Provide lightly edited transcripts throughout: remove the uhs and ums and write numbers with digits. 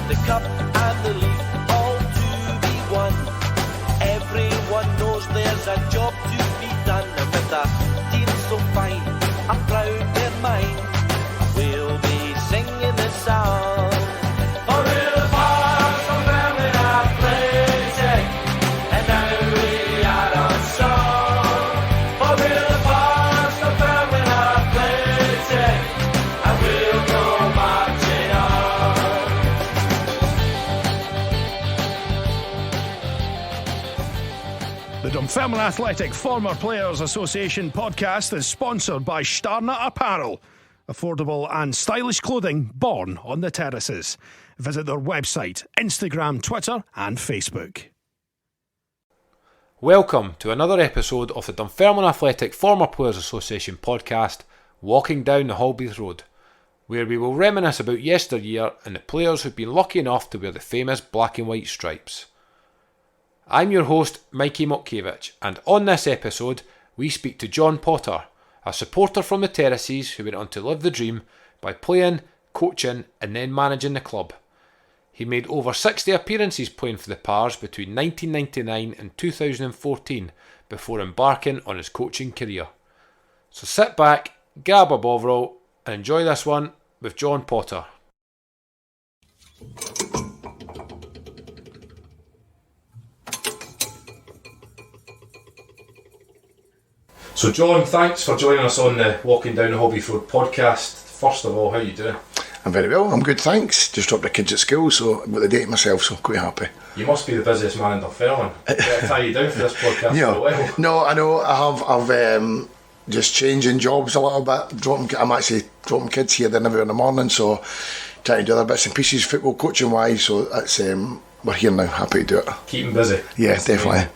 the cup and the league all to be won. Everyone knows there's a job to be done, and with a team so fine, I'm proud they're mine. We'll be singing this song. For real hearts from family athletic, and now we are on song. For real hearts from family athletic, and we'll go marching on. The Dunfermline Athletic Former Players Association podcast is sponsored by Starnut Apparel. Affordable and stylish clothing born on the terraces. Visit their website, Instagram, Twitter and Facebook. Welcome to another episode of the Dunfermline Athletic Former Players Association podcast, Walking Down the Halbeath Road, where we will reminisce about yesteryear and the players who've been lucky enough to wear the famous black and white stripes. I'm your host, Mikey Motkiewicz, and on this episode we speak to John Potter, a supporter from the terraces who went on to live the dream by playing, coaching and then managing the club. He made over 60 appearances playing for the Pars between 1999 and 2014 before embarking on his coaching career. So sit back, grab a bovril and enjoy this one with John Potter. So John, thanks for joining us on the Walking Down the Halbeath Road podcast. First of all, how are you doing? I'm very well, I'm good, thanks. Just dropped the kids at school, so I've got the day to myself, so quite happy. You must be the busiest man in Dunfermline. I'll tie you down for this podcast for a while. No, I know, I've just changing jobs a little bit. I'm actually dropping kids here, they're never in the morning, so trying to do other bits and pieces, football coaching wise, so that's, we're here now, happy to do it. Keep them busy. Yeah, definitely.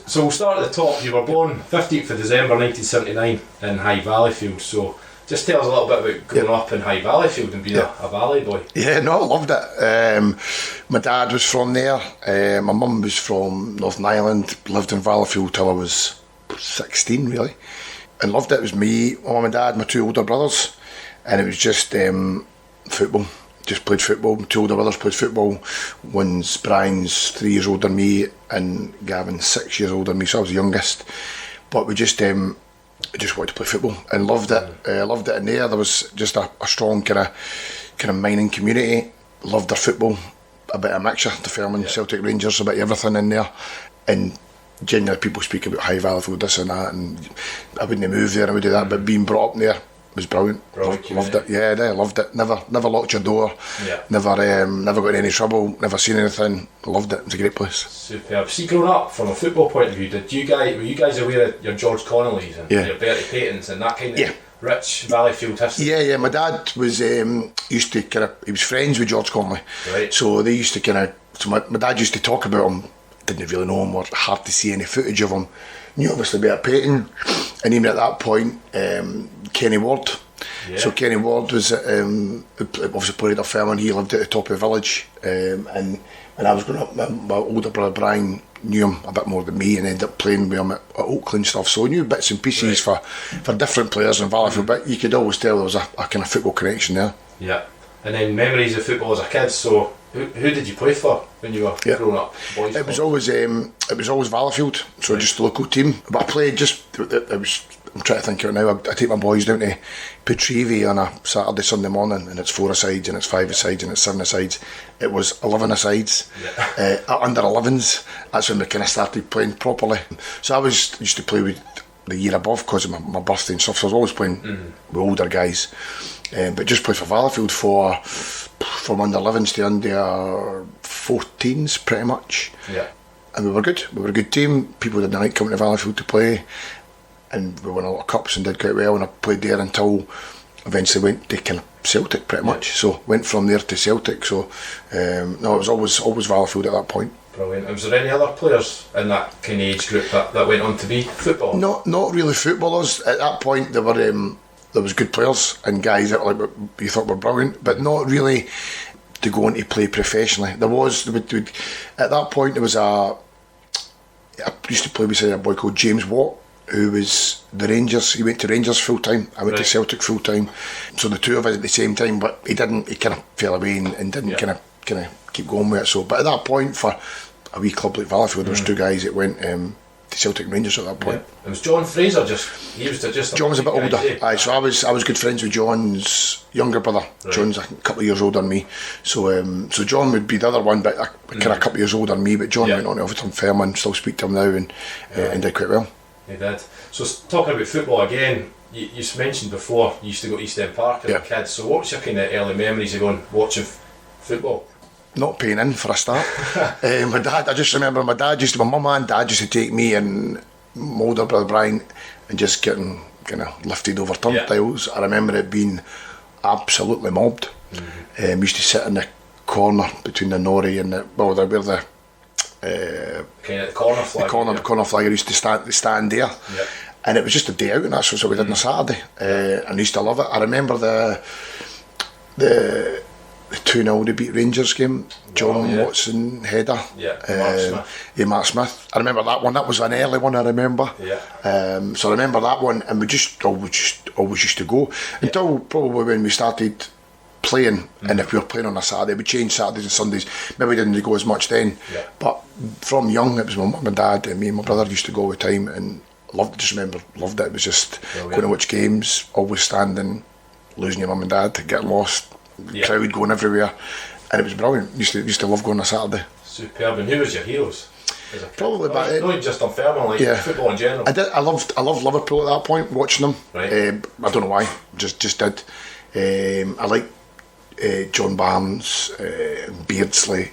So we'll start at the top. You were born 15th of December 1979 in High Valleyfield, so just tell us a little bit about growing up in High Valleyfield and being a Valley boy. Yeah, no, I loved it. My dad was from there, my mum was from Northern Ireland, lived in Valleyfield till I was 16 really, and loved it. It was me, mum and dad, my two older brothers, and it was just football. Just played football. My two older brothers played football. Brian's 3 years older than me and Gavin's 6 years older than me, so I was the youngest. But we just wanted to play football and loved it. Loved it in there. There was just a strong kind of mining community. Loved their football. A bit of a mixture. Dunfermline, Celtic, Rangers, a bit of everything in there. And generally people speak about High Valleyfield, this and that, and I wouldn't move there, I would do that, but being brought up there was brilliant. Loved it. Yeah, I loved it. Never locked your door. Yeah. Never got in any trouble. Never seen anything. Loved it. It was a great place. Superb. See, growing up from a football point of view, were you guys aware of your George Connolly's and your Bertie Paytons and that kind of rich Valleyfield history? Yeah. My dad was used to he was friends with George Connolly. Right. So they used to so my dad used to talk about him. Didn't really know him or hard to see any footage of him. Knew obviously about Payton, and even at that point, Kenny Ward. Yeah. So Kenny Ward was obviously played at Dunfermline. He lived at the top of the village, and when I was growing up, my older brother Brian knew him a bit more than me, and ended up playing with him at Oakley and stuff. So I knew bits and pieces for different players in Valleyfield, but you could always tell there was a kind of football connection there. Yeah, and then memories of football as a kid. So who did you play for when you were growing up? It was always Valleyfield, so just the local team. But I played I'm trying to think of it now. I take my boys down to Petrivi on a Saturday, Sunday morning, and it's 4-a-sides and it's 5-a-sides and it's 7-a-sides. It was 11-a-sides, under 11s. That's when we kind of started playing properly. So I used to play with the year above because of my birthday and stuff. So I was always playing with older guys, but just played for Valleyfield from under 11s to under 14s pretty much. Yeah. And we were good. We were a good team. People didn't like coming to Valleyfield to play. And we won a lot of cups and did quite well, and I played there until eventually went to kind of Celtic pretty much. So went from there to Celtic. So it was always Valleyfield at that point. Brilliant. And was there any other players in that kind of age group that went on to be footballers? Not really footballers. At that point there was good players and guys that you thought were brilliant, but not really to go on to play professionally. At that point there was I used to play beside a boy called James Watt, who was the Rangers. He went to Rangers full time. I went to Celtic full time. So the two of us at the same time, but he kind of fell away and didn't kind of kind of keep going with it. So, but at that point, for a wee club like Valleyfield, there was two guys that went to Celtic and Rangers at that point. It was John Fraser. He was just. John was a bit older. Aye, so I was good friends with John's younger brother. Right. John's a couple of years older than me. So John would be the other one, but kind of a couple of years older than me. But John went on to Everton Fairman. Still speak to him now, and did quite well. He did. So talking about football again, you mentioned before you used to go to East End Park as a kid. So what's your kind of early memories of going watching football? Not paying in for a start. My dad, I just remember my mum and dad used to take me and my older brother Brian and just getting kind of lifted over turnstiles. I remember it being absolutely mobbed. We used to sit in the corner between the Norrie and where the kind of corner flag. The corner flag used to stand there. Yeah. And it was just a day out, and that's what we did on a Saturday. And I used to love it. I remember the 2-0 they beat Rangers game. John Watson header. Mark Smith. I remember that one. That was an early one. I remember. So I remember that one, and we just always used to go until probably when we started playing. And if we were playing on a Saturday, we changed Saturdays and Sundays. Maybe we didn't go as much then. But from young, it was my mum and dad and me and my brother used to go all the time, and loved it. It was just going to watch games, always standing, losing your mum and dad, getting lost. Crowd going everywhere, and it was brilliant. Used to love going on a Saturday. Superb. And who was your heroes? Probably back then. Not just on Fairmont, football in general. I loved Liverpool at that point, watching them. Right. I don't know why, just did. I liked John Barnes, Beardsley,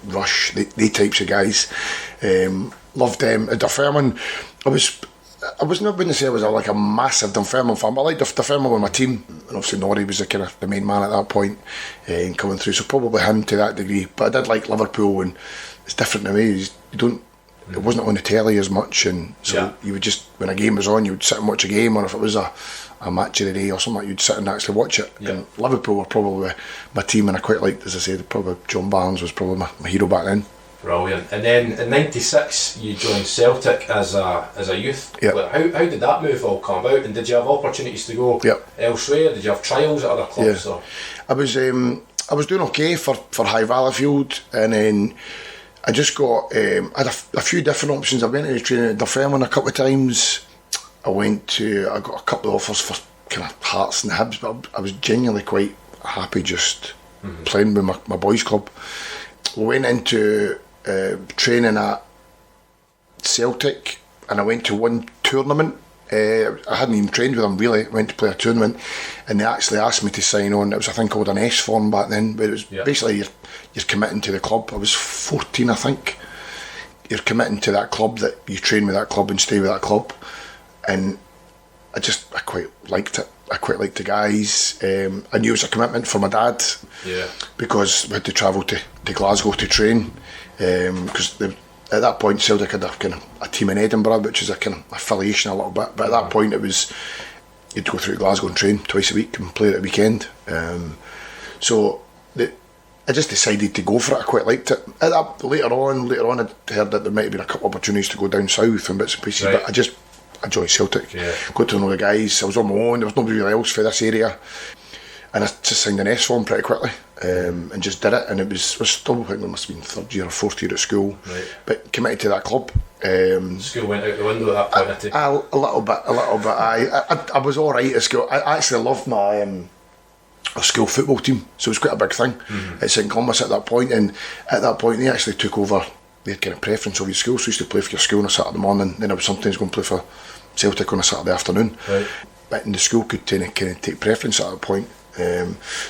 Rush, they types of guys. Loved them. Dunfermline, I was not going to say I was like a massive Dunfermline fan, but I liked Dunfermline with my team, and obviously Norrie was the main man at that point, and coming through, so probably him to that degree. But I did like Liverpool, and it's different in ways. It wasn't on the telly as much, and so you would just, when a game was on, you would sit and watch a game, or if it was a match of the day or something, you'd sit and actually watch it. And Liverpool were probably my team, and I quite liked, as I said, probably John Barnes was probably my hero back then. Brilliant. And then in '96 you joined Celtic as a youth. How did that move all come about, and did you have opportunities to go elsewhere? Did you have trials at other clubs? Or? I was doing okay for High Valleyfield, and then I just got I had a few different options. I went to training at Dunfermline a couple of times. I got a couple of offers for kind of Hearts and Hibs, but I was genuinely quite happy just playing with my boys' club. We went into training at Celtic, and I went to one tournament. I hadn't even trained with them really. I went to play a tournament, and they actually asked me to sign on. It was a thing called an S form back then, but it was basically you're committing to the club. I was 14, I think. You're committing to that club, that you train with that club and stay with that club, and I quite liked it. I quite liked the guys. I knew it was a commitment for my dad, because we had to travel to Glasgow to train, because at that point Celtic had a team in Edinburgh, which is a kind of affiliation a little bit, but at that point it was, you'd go through to Glasgow and train twice a week and play at the weekend. So I just decided to go for it. I quite liked it. Later on I'd heard that there might have been a couple of opportunities to go down south and bits and pieces, but I joined Celtic, got to know the guys. I was on my own, there was nobody really else for this area, and I just signed an S form pretty quickly, and just did it. And I was still, I think it must have been third year or fourth year at school, but committed to that club. School went out the window at that point. A little bit. I was alright at school. I actually loved my our school football team, so it was quite a big thing at St Columbus at that point. And at that point they actually took over. They had kind of preference over your school, so you used to play for your school on a Saturday morning, then I was sometimes going to play for Celtic on a Saturday afternoon. But in the school could kind of take preference at that point.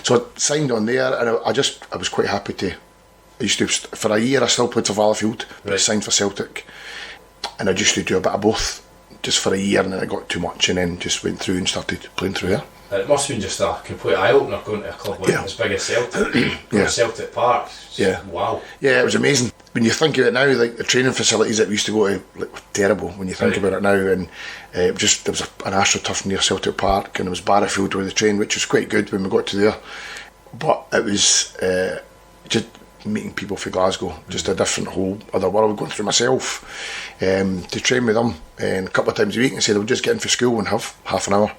So I signed on there, and I was quite happy to. I used to, for a year I still played for Valleyfield, but I signed for Celtic, and I just used to do a bit of both just for a year, and then I got too much, and then just went through and started playing through there. It must have been just a complete eye-opener going to a club like as big as Celtic, Celtic Park. Wow. Yeah, it was amazing. When you think of it now, like the training facilities that we used to go to, like, were terrible when you think about it now. And there was an AstroTurf near Celtic Park, and it was Barrowfield where they trained, which was quite good when we got to there. But it was just meeting people from Glasgow, just a different whole other world, going through myself to train with them, and a couple of times a week. And said I would just get in for school and have half an hour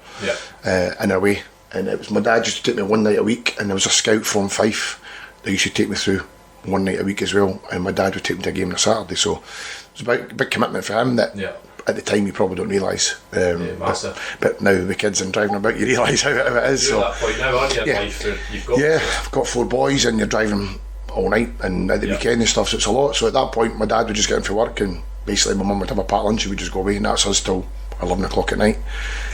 in a way. And it was my dad used to take me one night a week, and there was a scout from Fife they used to take me through one night a week as well, and my dad would take me to a game on a Saturday, so it was a big commitment for him that at the time you probably don't realise. But now with kids and driving about, you realise how it is. You're at that point now, aren't you? I've got 4 boys, and you're driving all night and at the weekend and stuff, so it's a lot. So at that point my dad would just get in for work, and basically my mum would have a packed lunch and we'd just go away, and that's us till 11 o'clock at night.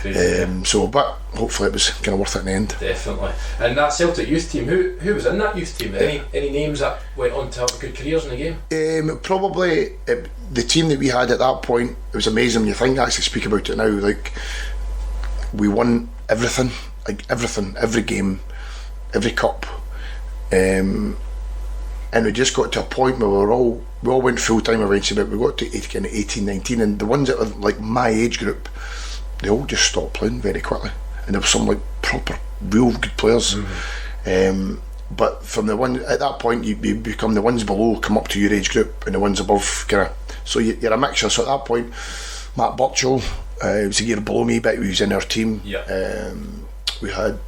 But hopefully it was kind of worth it in the end. Definitely. And that Celtic youth team, who was in that youth team? Any names that went on to have good careers in the game? Probably the team that we had at that point, it was amazing when you think, actually speak about it now, like we won everything, every game, every cup, and we just got to a point where we all went full time eventually, but we got to 18, 19, and the ones that were like my age group, they all just stopped playing very quickly, and there were some like proper real good players. But from the one at that point, you become the ones below come up to your age group, and the ones above kind of, so you're a mixture. So at that point, Matt Burchell, was a year below me, but he was in our team. We had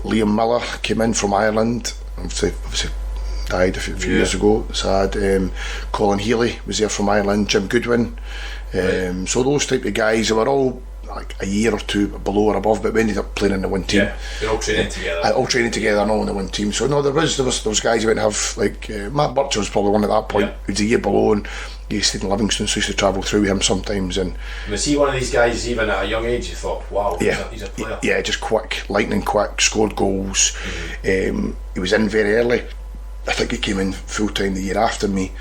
Liam Miller came in from Ireland, obviously died a few years ago, sad. Colin Healy was there from Ireland, Jim Goodwin, so those type of guys, they were all like a year or two below or above, but we ended up playing in the one team. They're all training together. And all in the one team. So no, there was those guys who went and have, like Matt Burchell was probably one at that point, who was a year below, and he stayed in Livingston, so I used to travel through with him sometimes. And was he one of these guys, even at a young age, you thought, wow, he's a player? Yeah, just quick, lightning quick, scored goals. He was in very early. I think he came in full time the year after me,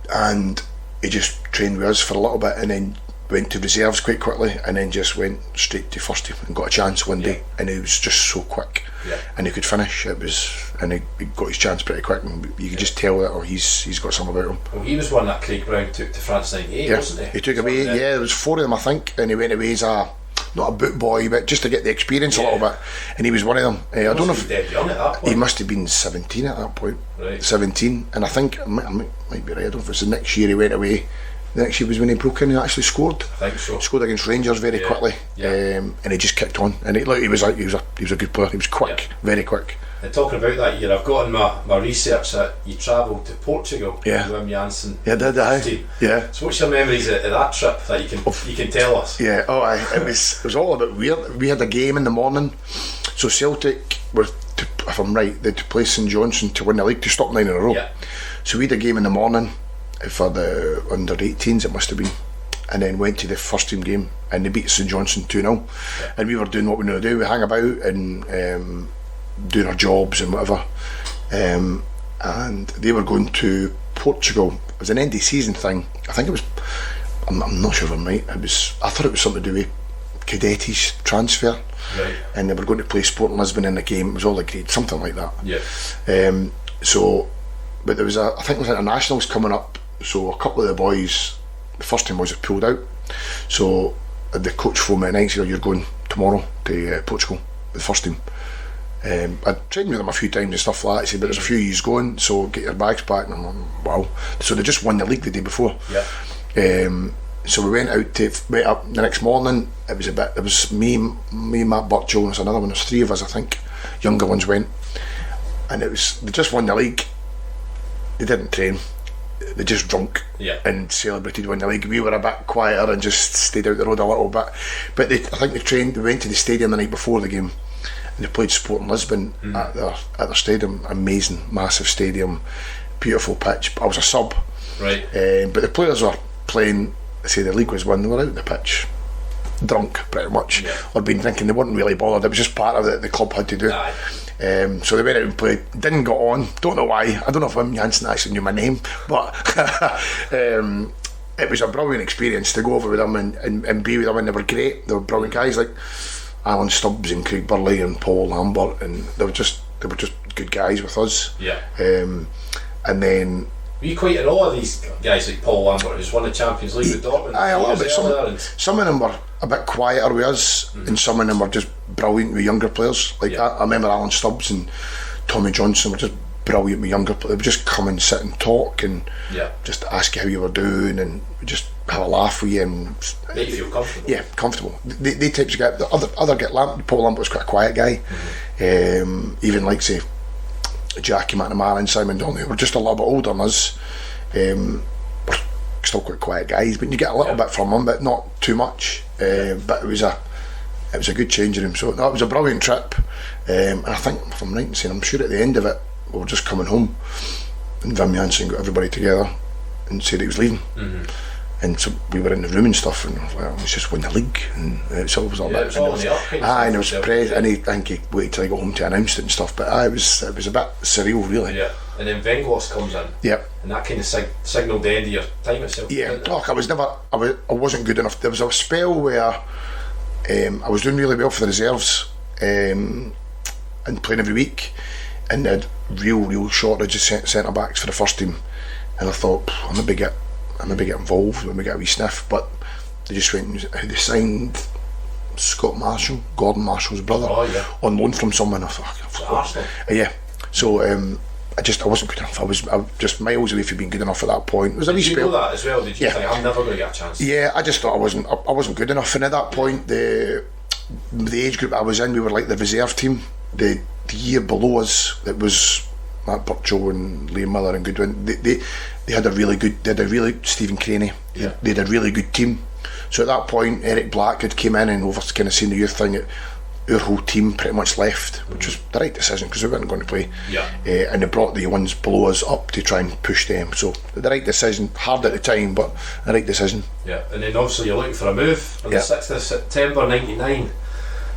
and he just trained with us for a little bit, and then went to reserves quite quickly, and then just went straight to first team and got a chance one day, and he was just so quick, and he could finish. And he got his chance pretty quick, and you could just tell that he's got something about him. Well, he was one that Craig Brown took to France '98, wasn't he? He took away, there was 4 of them I think, and he went away as not a boot boy, but just to get the experience a little bit, and he was one of them. I don't know if dead young at that point. He must have been 17 at that point, 17, and I think I might be right. I don't know if it's the next year he went away. The next year was when he broke in and actually scored. I think so. Scored against Rangers very quickly, and he just kicked on. And he was a good player. He was quick, very quick. And talking about that year, I've got in my research that you travelled to Portugal with Wim Jansen. Yeah, did I? Yeah. So what's your memories of that trip that you can tell us? Yeah. It was all a bit weird. We had a game in the morning, so Celtic were, if I'm right, they had to play St Johnstone to win the league, to stop 9 in a row. So we had a game in the morning for the under 18s, it must have been, and then went to the first team game, and they beat St Johnstone 2-0, and we were doing what we know to do. We hang about and doing our jobs and whatever, and they were going to Portugal. It was an end of season thing. I think it was, I'm not sure if I'm right, I thought it was something to do with Cadetti's transfer, and they were going to play Sporting Lisbon in the game. It was all agreed, something like that. But there was I think it was internationals coming up, so a couple of the boys, the first team boys, had pulled out. So the coach phoned me at night and said, "You're going tomorrow to Portugal with the first team." I'd trained with them a few times and stuff like that. He said, "But there's a few of you going, so get your bags back." And I'm like, wow. So they just won the league the day before. So we went up the next morning. It was me, Matt Burchell, and there's another one. There's 3 of us, I think. Younger ones went, and they just won the league. They didn't train. They just drunk and celebrated winning the league. We were a bit quieter and just stayed out the road a little bit. But I think they trained. They went to the stadium the night before the game, and they played Sporting Lisbon at their stadium. Amazing, massive stadium, beautiful pitch. I was a sub, but the players were playing. I say the league was won. They were out on the pitch, drunk pretty much, or been drinking. They weren't really bothered. It was just part of it the club had to do. So they went out and played. Didn't get on. Don't know why. I don't know if Wim Jansen actually knew my name, but it was a brilliant experience to go over with them and be with them. And they were great. They were brilliant guys like Alan Stubbs and Craig Burley and Paul Lambert, and they were just good guys with us. And then. Were you quite in awe of these guys like Paul Lambert, who's won the Champions League with Dortmund? A little bit. Some of them were a bit quieter with us, and some of them were just brilliant with younger players. Like I remember Alan Stubbs and Tommy Johnson were just brilliant with younger players. They would just come and sit and talk and just ask you how you were doing and just have a laugh with you and make you feel comfortable. Yeah, comfortable. They types of guy. The other guy, Paul Lambert was quite a quiet guy. Even like say Jackie McNamara and Simon Donnelly, who were just a little bit older than us. We're still quite quiet guys, but you get a little bit from them, but not too much. But it was a good changing room. So that was a brilliant trip. And I think, if I'm right in saying, I'm sure at the end of it, we were just coming home, and Vim Janssen got everybody together and said he was leaving. And so we were in the room and stuff, and well, it's just won the league, and it was all that. And it was and I think he waited till I got home to announce it and stuff. But it was a bit surreal, really. Yeah. And then Venglos comes in. Yep. And that kind of signalled the end of your time at Celtic. Yeah. Look, I wasn't good enough. There was a spell where I was doing really well for the reserves, and playing every week, and they had real shortage of centre backs for the first team, and I thought I'll maybe get involved, maybe get a wee sniff, but they just went and they signed Scott Marshall, Gordon Marshall's brother, on loan from someone. I thought, Arsenal. Yeah. So I wasn't good enough. I was just miles away from being good enough at that point. It was a wee spell. Did you know that as well? Did you think I'm never going to get a chance? Yeah, I just thought I wasn't good enough, and at that point the age group I was in, we were like the reserve team. The year below us, it was Matt Burchow and Liam Miller and Goodwin. They had a really Stephen Craney. They had a really good team. So at that point, Eric Black had came in and over kind of seen the youth thing. Our whole team pretty much left, which was the right decision because we weren't going to play. And they brought the ones below us up to try and push them. So the right decision, hard at the time, but the right decision. Yeah, and then obviously you're looking for a move. On the 6th of September '99,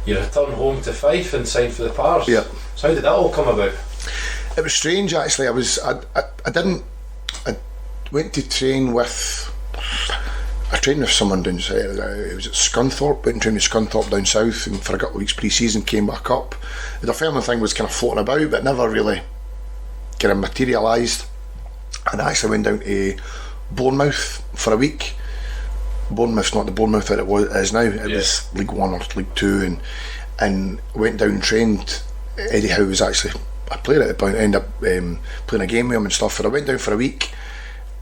you return home to Fife and sign for the Pars. Yeah. So how did that all come about? It was strange, actually. I went to train with. I trained with someone down south. It was at Scunthorpe. Went and trained with Scunthorpe down south, and for a couple of weeks pre-season, came back up. The Fairmont thing was kind of floating about, but never really kind of materialised. And I actually went down to Bournemouth for a week. Bournemouth's not the Bournemouth that it is now. It was League One or League Two, and went down and trained. Eddie Howe was actually a player at the point. I ended up playing a game with him and stuff. And I went down for a week,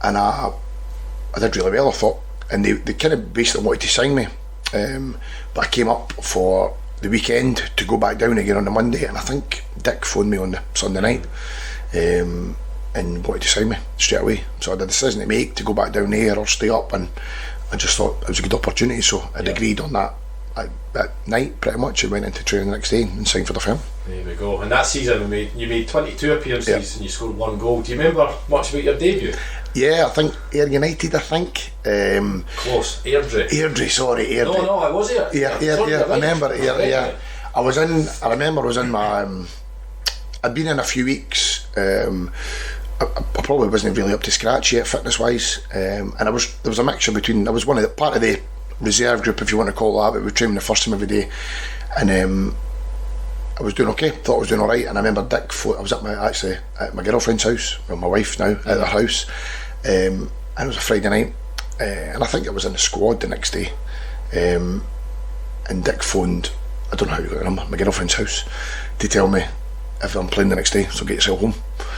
and I did really well, I thought. And they kind of basically wanted to sign me, but I came up for the weekend to go back down again on the Monday, and I think Dick phoned me on the Sunday night and wanted to sign me straight away. So I had a decision to make to go back down there or stay up, and I just thought it was a good opportunity, so I'd agreed on that night pretty much. I went into training the next day and signed for the firm. There we go. And that season you made 22 appearances and you scored 1 goal. Do you remember much about your debut? Yeah, I think Ayr United, Close. Airdrie. Sorry, Airdrie. No, I was here. Yeah. I remember Ayr, yeah. I remember I was in my I'd been in a few weeks. I probably wasn't really up to scratch yet fitness wise, and there was a mixture between. I was part of the reserve group, if you want to call it that, but we trained the first team every day, and I was doing okay. Thought I was doing all right, and I remember Dick. I was at my girlfriend's house, well, my wife now, at her house, and it was a Friday night, and I think I was in the squad the next day, and Dick phoned. I don't know how he got the number. My girlfriend's house to tell me if I'm playing the next day, so get yourself home.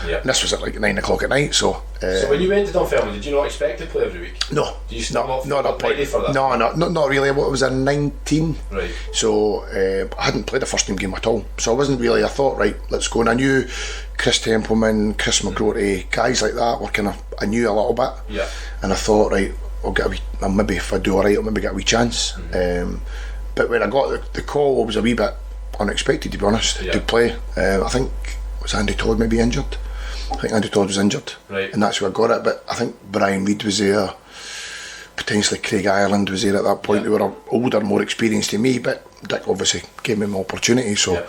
Yeah. And this was at like 9 o'clock at night. So when you went to Dunfermline, did you not expect to play every week? No. Do you still not at ready for that? No, not really. I was in 19, right? So I hadn't played a first team game at all. So I wasn't really. I thought, right, let's go. And I knew Chris Templeman, Chris McGroarty, guys like that were kind of. I knew a little bit. Yeah. And I thought, right, I'll get a wee. Maybe if I do all right, I'll maybe get a wee chance. But when I got the call, it was a wee bit unexpected, to be honest, to play. I think was Andy Todd maybe injured. I think Andy Todd was injured, right, and that's where I got it. But I think Brian Reid was there, potentially Craig Ireland was there at that point. They were older, more experienced than me, but Dick obviously gave me an opportunity, so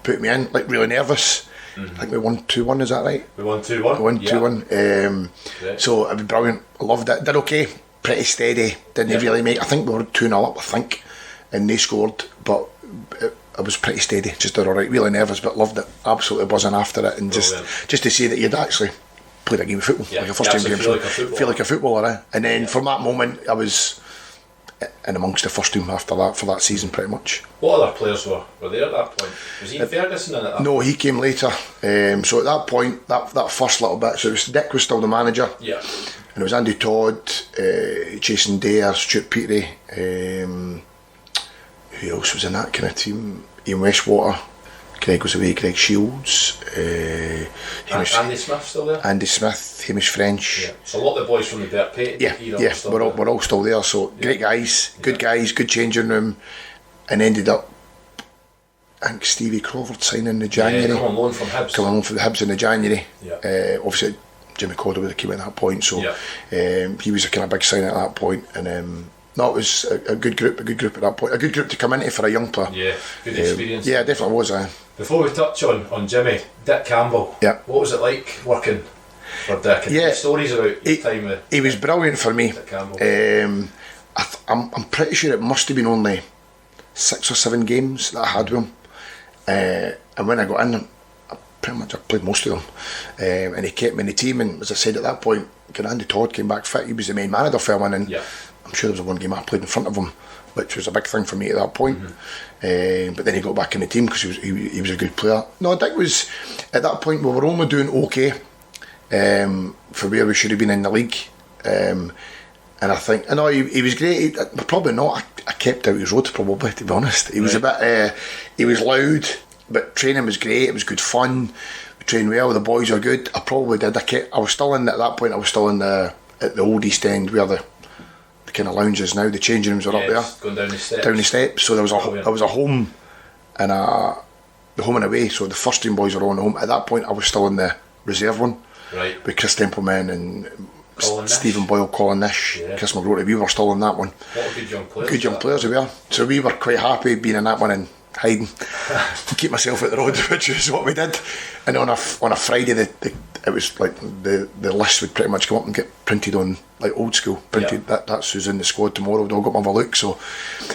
put me in, like really nervous. I think we won 2-1, is that right? We won 2-1. We won 2-1. So it was brilliant. I loved it. Did okay, pretty steady. Didn't really make. I think we were 2-0 up, I think, and they scored, but I was pretty steady, just did alright, really nervous, but loved it, absolutely buzzing after it, and just to see that you'd actually played a game of football, like a first time game, feel like a footballer, and then from that moment I was in amongst the first team after that, for that season pretty much. What other players were there at that point? Was Ian Ferguson in at that? No, he came later, so at that point, that first little bit, so Dick was still the manager, and it was Andy Todd, Jason Dare, Stuart Petrie, who else was in that kind of team? Ian Westwater, Greg was away, Greg Shields, Andy Smith still there? Andy Smith, Hamish French. Yeah. So a lot of the boys from the Dirt Pate era still we're all still there. So great guys, good changing room, and ended up, I think Stevie Crawford signing in the January. Come on loan from Hibs. Come on loan from the Hibs in the January. Yeah. Obviously Jimmy Caldwell would have came at that point, so he was a kind of big sign at that point, and no, it was a good group at that point, a good group to come into for a young player. Yeah, good experience. Yeah, definitely was. Before we touch on Jimmy, Dick Campbell, what was it like working for Dick? And stories about your time with he was brilliant for me. Dick Campbell. I'm pretty sure it must have been only 6 or 7 games that I had with him, and when I got in, pretty much I played most of them, and he kept me in the team. And as I said at that point, Andy Todd came back fit. He was the main manager for him, and I'm sure there was one game I played in front of him, which was a big thing for me at that point. But then he got back in the team because he was a good player. No, Dick was, at that point we were only doing okay for where we should have been in the league, and I think he was great. Probably not. I kept out his road, probably, to be honest. He was a bit he was loud, but training was great. It was good fun. We trained well. The boys are good. I probably did. I was still in at that point. I was still in at the old East End where the kind of lounges now. The changing rooms are up there. Going down the steps. Down the steps. So there was a home and the home and away. So the first team boys were on the home. At that point, I was still in the reserve one. Right. With Chris Templeman and Stephen Boyle, Colin Nish, Chris McGrory. We were still in that one. What good young players. Good young players we were. So we were quite happy being in that one and hiding, keep myself out the road, which is what we did. And on a Friday, it was like the list would pretty much come up and get printed on, like old school printed. That's who's in the squad tomorrow. We'd all go up and have a look. So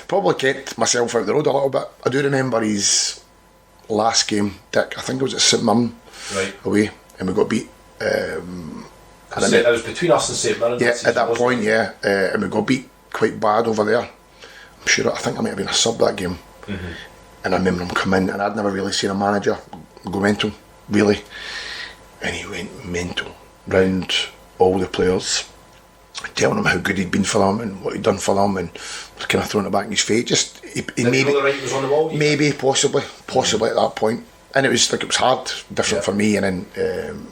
probably kept myself out the road a little bit. I do remember his last game, Dick. I think it was at St Mirren away, and we got beat. It was between us and St Mirren. Yeah, at that point, and we got beat quite bad over there. I'm sure. I think I might have been a sub that game. And I remember him come in, and I'd never really seen a manager go mental, really. And he went mental round all the players, telling them how good he'd been for them and what he'd done for them, and kind of throwing it back in his face. Just he maybe, the writing was on the wall, maybe, possibly at that point. And it was hard, different for me. And then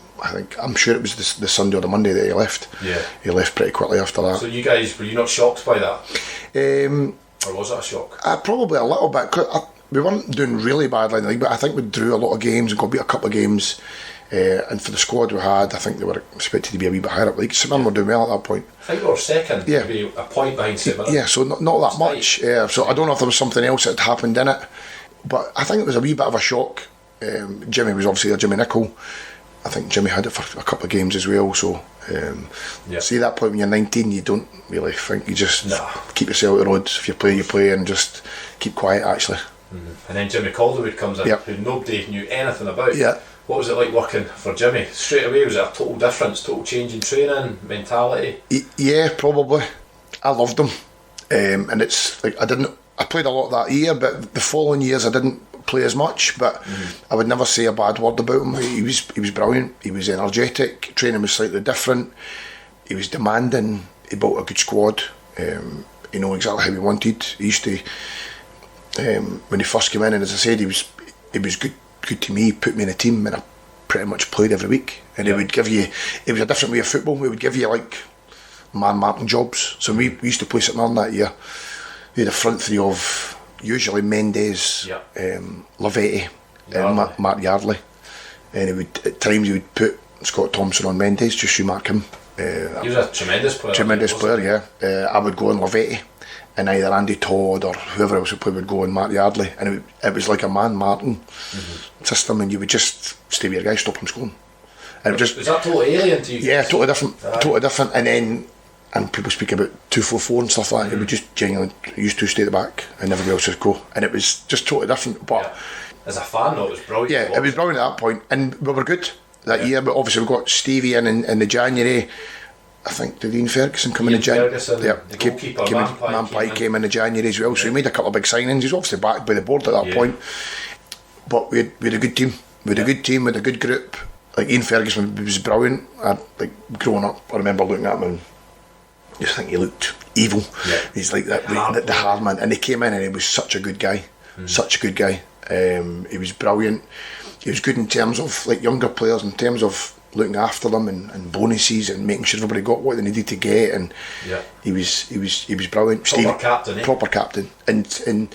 I'm sure it was the Sunday or the Monday that he left. Yeah, he left pretty quickly after that. So you guys, were you not shocked by that? Or was it a shock? Probably a little bit. We weren't doing really badly in the league, but I think we drew a lot of games and got beat a couple of games. And for the squad we had, I think they were expected to be a wee bit higher up the league. St Mirren were doing well at that point. I think we were second, maybe a point behind St Mirren. Yeah, so not that much. So I don't know if there was something else that had happened in it, but I think it was a wee bit of a shock. Jimmy was obviously there, Jimmy Nichol. I think Jimmy had it for a couple of games as well. So see, at that point when you're 19, you don't really think. You just keep yourself out the road. If you play, and just keep quiet actually. And then Jimmy Calderwood comes in, who nobody knew anything about. What was it like working for Jimmy? Straight away, was it a total difference, total change in training, mentality? Yeah, probably. I loved him, and it's like I played a lot that year, but the following years I didn't play as much. But I would never say a bad word about him. He was brilliant. He was energetic. Training was slightly different. He was demanding. He built a good squad. He knew exactly how he wanted. He used to. When he first came in, and as I said, he was good to me. He put me in a team, and I pretty much played every week. And he would give you. It was a different way of football. He would give you like man marking jobs. So we used to play St Mirren that year. We had a front three of usually Mendes, Lavetti, and Mark Yardley. And at times he would put Scott Thompson on Mendes just to mark him. He was a tremendous player. Tremendous player, yeah. I would go on Lavetti, and either Andy Todd or whoever else would play would go on Mark Yardley, and it was like a man marking system, and you would just stay with your guy, stop him scoring. And was that totally alien to you? Yeah, totally different. And people speak about 2-4-4 and stuff like that. It would just genuinely used to stay at the back and everybody else would go, and it was just totally different. But as a fan, though, it was brilliant. Yeah, it was brilliant at that point, and we were good that year. But obviously we got Stevie in the January. I think did Ian Ferguson come in the January? The goalkeeper Manpie came in the January as well. So he made a couple of big signings. He's obviously backed by the board at that point. But we had a good team. We had a good team with a good group. Like Ian Ferguson was brilliant. Growing up, I remember looking at him and just think he looked evil. He's like that, the hard man. And he came in and he was such a good guy, such a good guy. He was brilliant. He was good in terms of like younger players, in terms of looking after them and bonuses and making sure everybody got what they needed to get. And he was brilliant. Proper captain. And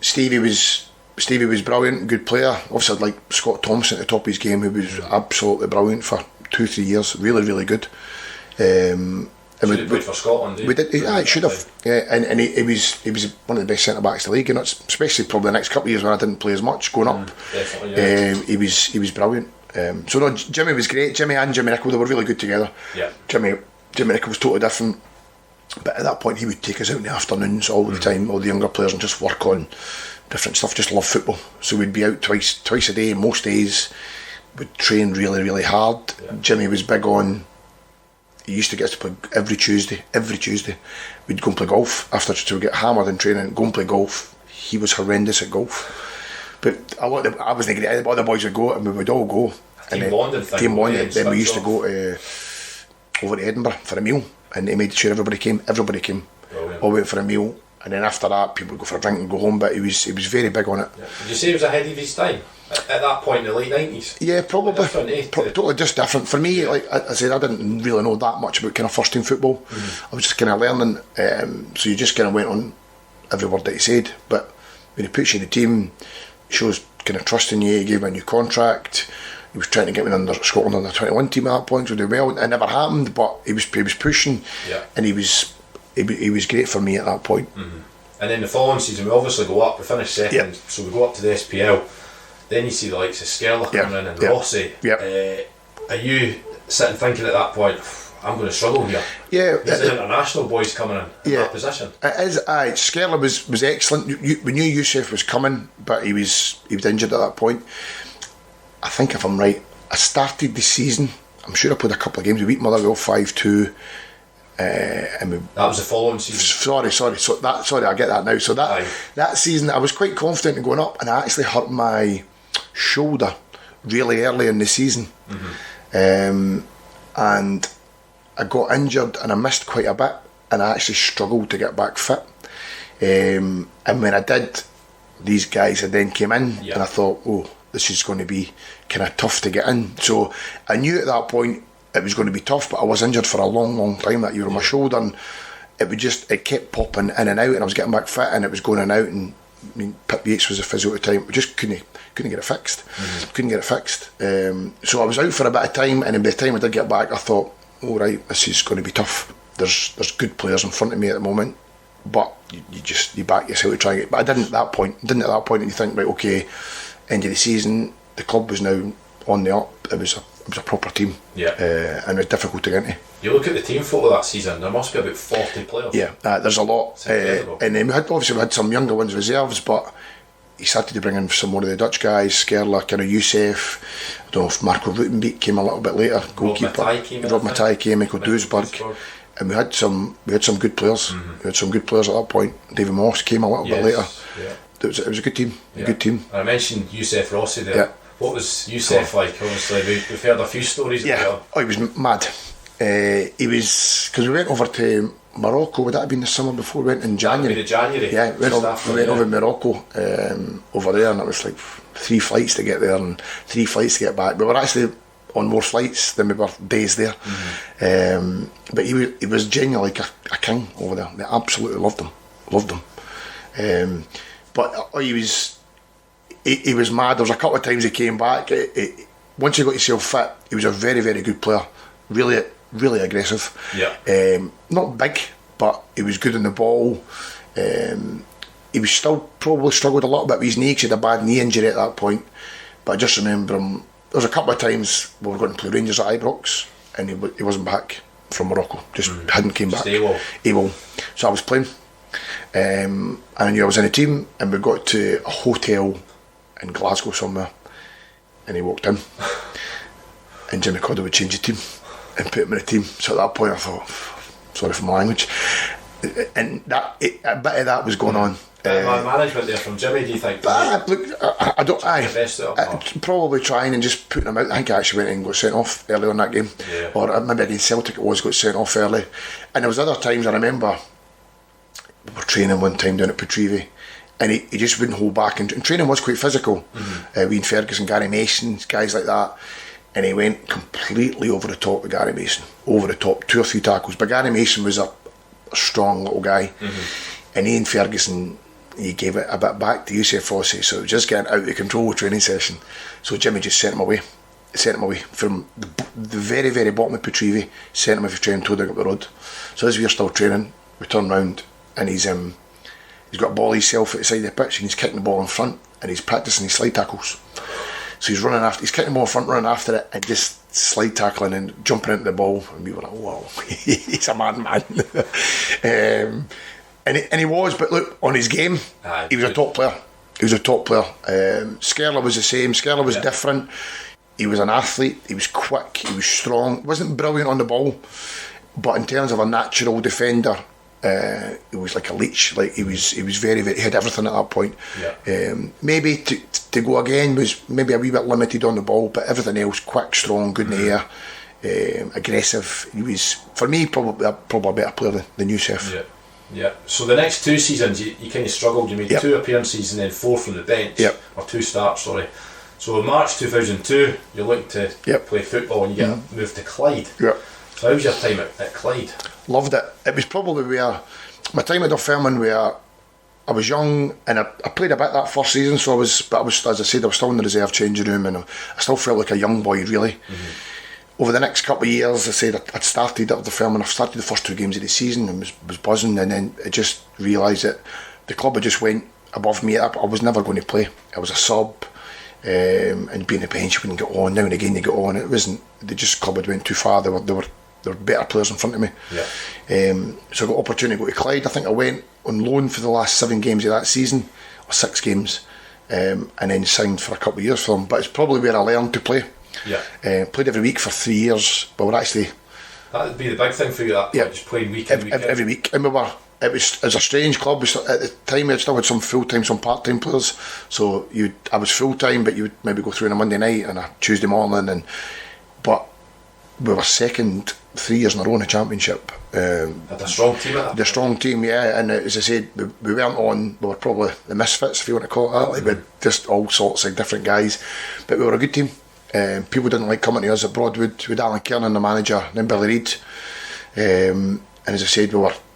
Stevie was brilliant, good player. Obviously, like Scott Thompson at the top of his game, who was absolutely brilliant for 2-3 years, really good. And we played for Scotland. We did. He should have. Yeah, and he was one of the best centre backs in the league, and especially probably the next couple of years when I didn't play as much going up. Definitely. Yeah. He was brilliant. So no, Jimmy was great. Jimmy and Jimmy Nicholl, they were really good together. Yeah. Jimmy Nicholl was totally different, but at that point he would take us out in the afternoons all the time, all the younger players, and just work on different stuff. Just love football. So we'd be out twice a day most days. We'd train really hard. Jimmy was big on. He used to get us to play every Tuesday. We'd go and play golf after, so we'd get hammered in training, go and play golf. He was horrendous at golf, but I wasn't great. All the boys would go, and we would all go. Team bonding. Then we used to go over to Edinburgh for a meal, and he made sure everybody came. Brilliant. All went for a meal, and then after that, people would go for a drink and go home. But he was very big on it. Yeah. Did you say he was ahead of his time at that point in the late 90s? Yeah, probably. Different, totally just different. For me, like I said, I didn't really know that much about kind of first team football. I was just kind of learning. So you just kind of went on every word that he said. But when he puts you in the team, shows kind of trust in you. He gave me a new contract. He was trying to get me under Scotland under 21 team at that point. So did well. It never happened, but he was pushing, and he was great for me at that point. And then the following season, we obviously go up. We finish second, so we go up to the SPL. Then you see the likes of Skerla coming in and Rossi. Are you sitting thinking at that point, I'm going to struggle here? Yeah. There's the international boys coming in that position. It is. Skerla was excellent. We knew Youssef was coming, but he was injured at that point. I think if I'm right, I started the season. I'm sure I played a couple of games. We beat Motherwell 5-2. That was the following season. Sorry, I get that now. So that season, I was quite confident in going up, and I actually hurt my shoulder really early in the season, and I got injured and I missed quite a bit, and I actually struggled to get back fit. And when I did, these guys had then came in, and I thought, oh, this is going to be kind of tough to get in. So I knew at that point it was going to be tough, but I was injured for a long time that year on my shoulder, and it kept popping in and out, and I was getting back fit, and it was going in and out. And I mean, Pip Yates was a physio at the time. We just couldn't get it fixed. So I was out for a bit of time, and by the time I did get back, I thought, all right, this is going to be tough. There's good players in front of me at the moment, but you back yourself to try and get. But I didn't at that point. And you think, right, okay, end of the season, the club was now on the up. It was a proper team, and it was difficult to get into. You look at the team photo that season, there must be about 40 players. Yeah, there's a lot. And then we had some younger ones reserves, but he started to bring in some more of the Dutch guys, Skerla, kind of Youssef. I don't know if Marco Rutenbeek came a little bit later. Goalkeeper. Rob Matai came, Michael Duisburg. And we had some good players. We had some good players at that point. David Moss came a little bit later. Yeah. It was a good team. Good team. And I mentioned Youssef Rossi there. Yeah. What was Youssef like? Obviously, we've heard a few stories about him. Oh, he was mad. He was, because we went over to Morocco. Would that have been the summer before? We went in January. Yeah, we went over to Morocco over there, and it was like 3 flights to get there and 3 flights to get back. We were actually on more flights than we were days there. But he was genuinely like a king over there. They absolutely loved him. But he was mad. There was a couple of times he came back. Once you got yourself fit, he was a very, very good player. Really aggressive. Not big, but he was good on the ball. He was still probably struggled a little bit with his knee, because he had a bad knee injury at that point. But I just remember him. There was a couple of times we were going to play Rangers at Ibrox, and he wasn't back from Morocco. Just hadn't came back. AWOL. So I was playing. And I knew I was in a team, and we got to a hotel in Glasgow somewhere, and he walked in, and Jimmy Codder would change the team and put him in a team. So at that point I thought, sorry for my language, and a bit of that was going on. Management there from Jimmy, do you think? Look, probably trying and just putting him out. I think I actually went and got sent off early on that game, or maybe against Celtic got sent off early. And there was other times I remember we were training one time down at Petrivi, and he just wouldn't hold back. And training was quite physical. Ian Ferguson, Gary Mason, guys like that. And he went completely over the top with Gary Mason. Over the top, 2 or 3 tackles. But Gary Mason was a strong little guy. And Ian Ferguson, he gave it a bit back to Yusuf Fossey. So it was just getting out of control with training session. So Jimmy just sent him away. From the very, very bottom of Petrivi, sent him if you're training, told him up the road. So as we're still training, we turn round and he's got a ball himself at the side of the pitch and he's kicking the ball in front and he's practising his slide tackles. So he's kicking the ball in front, running after it and just slide tackling and jumping into the ball, and we were like, wow, he's a madman. And he was, but look, on his game, he was a top player. Skerla was the same. Skerla was different. He was an athlete, he was quick, he was strong. He wasn't brilliant on the ball, but in terms of a natural defender, he was like a leech. Like he was very, very, he had everything at that point. Maybe to go again was maybe a wee bit limited on the ball, but everything else, quick, strong, good in the air, aggressive. He was, for me, probably a better player than Yusuf. Yeah. So the next 2 seasons, you kind of struggled. You made 2 appearances and then 4 from the bench, or 2 starts. Sorry. So in March 2002, you're looking to play football and you get moved to Clyde. So how was your time at Clyde? Loved it. It was probably where my time at Dunfermline, where I was young and I played a bit that first season. So I was, as I said, I was still in the reserve changing room and I still felt like a young boy, really. Over the next couple of years, I said I'd started at Dunfermline. I started the first 2 games of the season and was buzzing, and then I just realised that the club had just went above me. I was never going to play. I was a sub. And being a bench, wouldn't get on. Now and again, you get on. It wasn't. Club had went too far. There were better players in front of me. So I got opportunity to go to Clyde. I think I went on loan for the last 7 games of that season, or 6 games, and then signed for a couple of years for them. But it's probably where I learned to play. Played every week for 3 years. But we're actually, that would be the big thing for you. That just playing week in, week out. Every week, and it was a strange club. At the time, I still had some full-time, some part-time players. So I was full-time, but you would maybe go through on a Monday night and a Tuesday morning. But we were second 3 years in a row in the championship. Had a strong team at that. The strong team, yeah. And as I said, we weren't on. We were probably the misfits, if you want to call it that. Like we had just all sorts of different guys, but we were a good team. People didn't like coming to us at Broadwood with Alan Kiernan, the manager, and then Billy Reid. And as I said,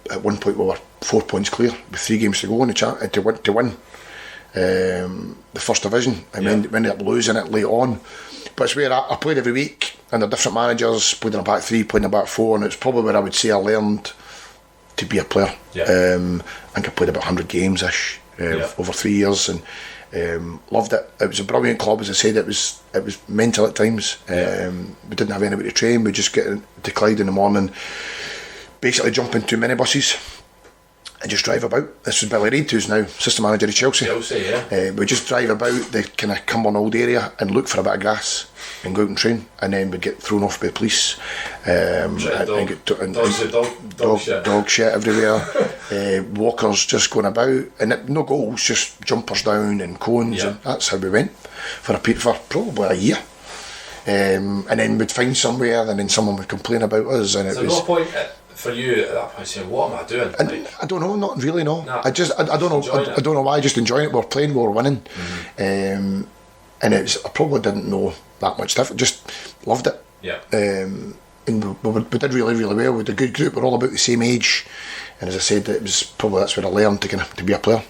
at one point we were 4 points clear with 3 games to go in the to win the first division. I mean, we ended up losing it late on. But it's where I played every week under different managers, played in a back 3, played in a back 4, and it's probably where I would say I learned to be a player. I think I played about 100 games ish over 3 years, and loved it. It was a brilliant club. As I said, it was mental at times. We didn't have anybody to train. We just get to Clyde in the morning, basically jump into minibuses and just drive about. This was Billy Reid, who's now assistant manager of Chelsea. We just drive about the kind of Cumbernauld area and look for a bit of grass and go out and train, and then we'd get thrown off by the police and get dog shit everywhere. Walkers just going about, and no goals, just jumpers down and cones, and that's how we went for probably a year. And then we'd find somewhere, and then someone would complain about us, and it was no point for you at that point saying, what am I doing? I don't know, not really, no. I don't know why. I just enjoying it. We were playing, we were winning, and I probably didn't know that much different. Just loved it. And we did really, really well. We had a good group. We're all about the same age, and as I said, that's where I learned to be a player.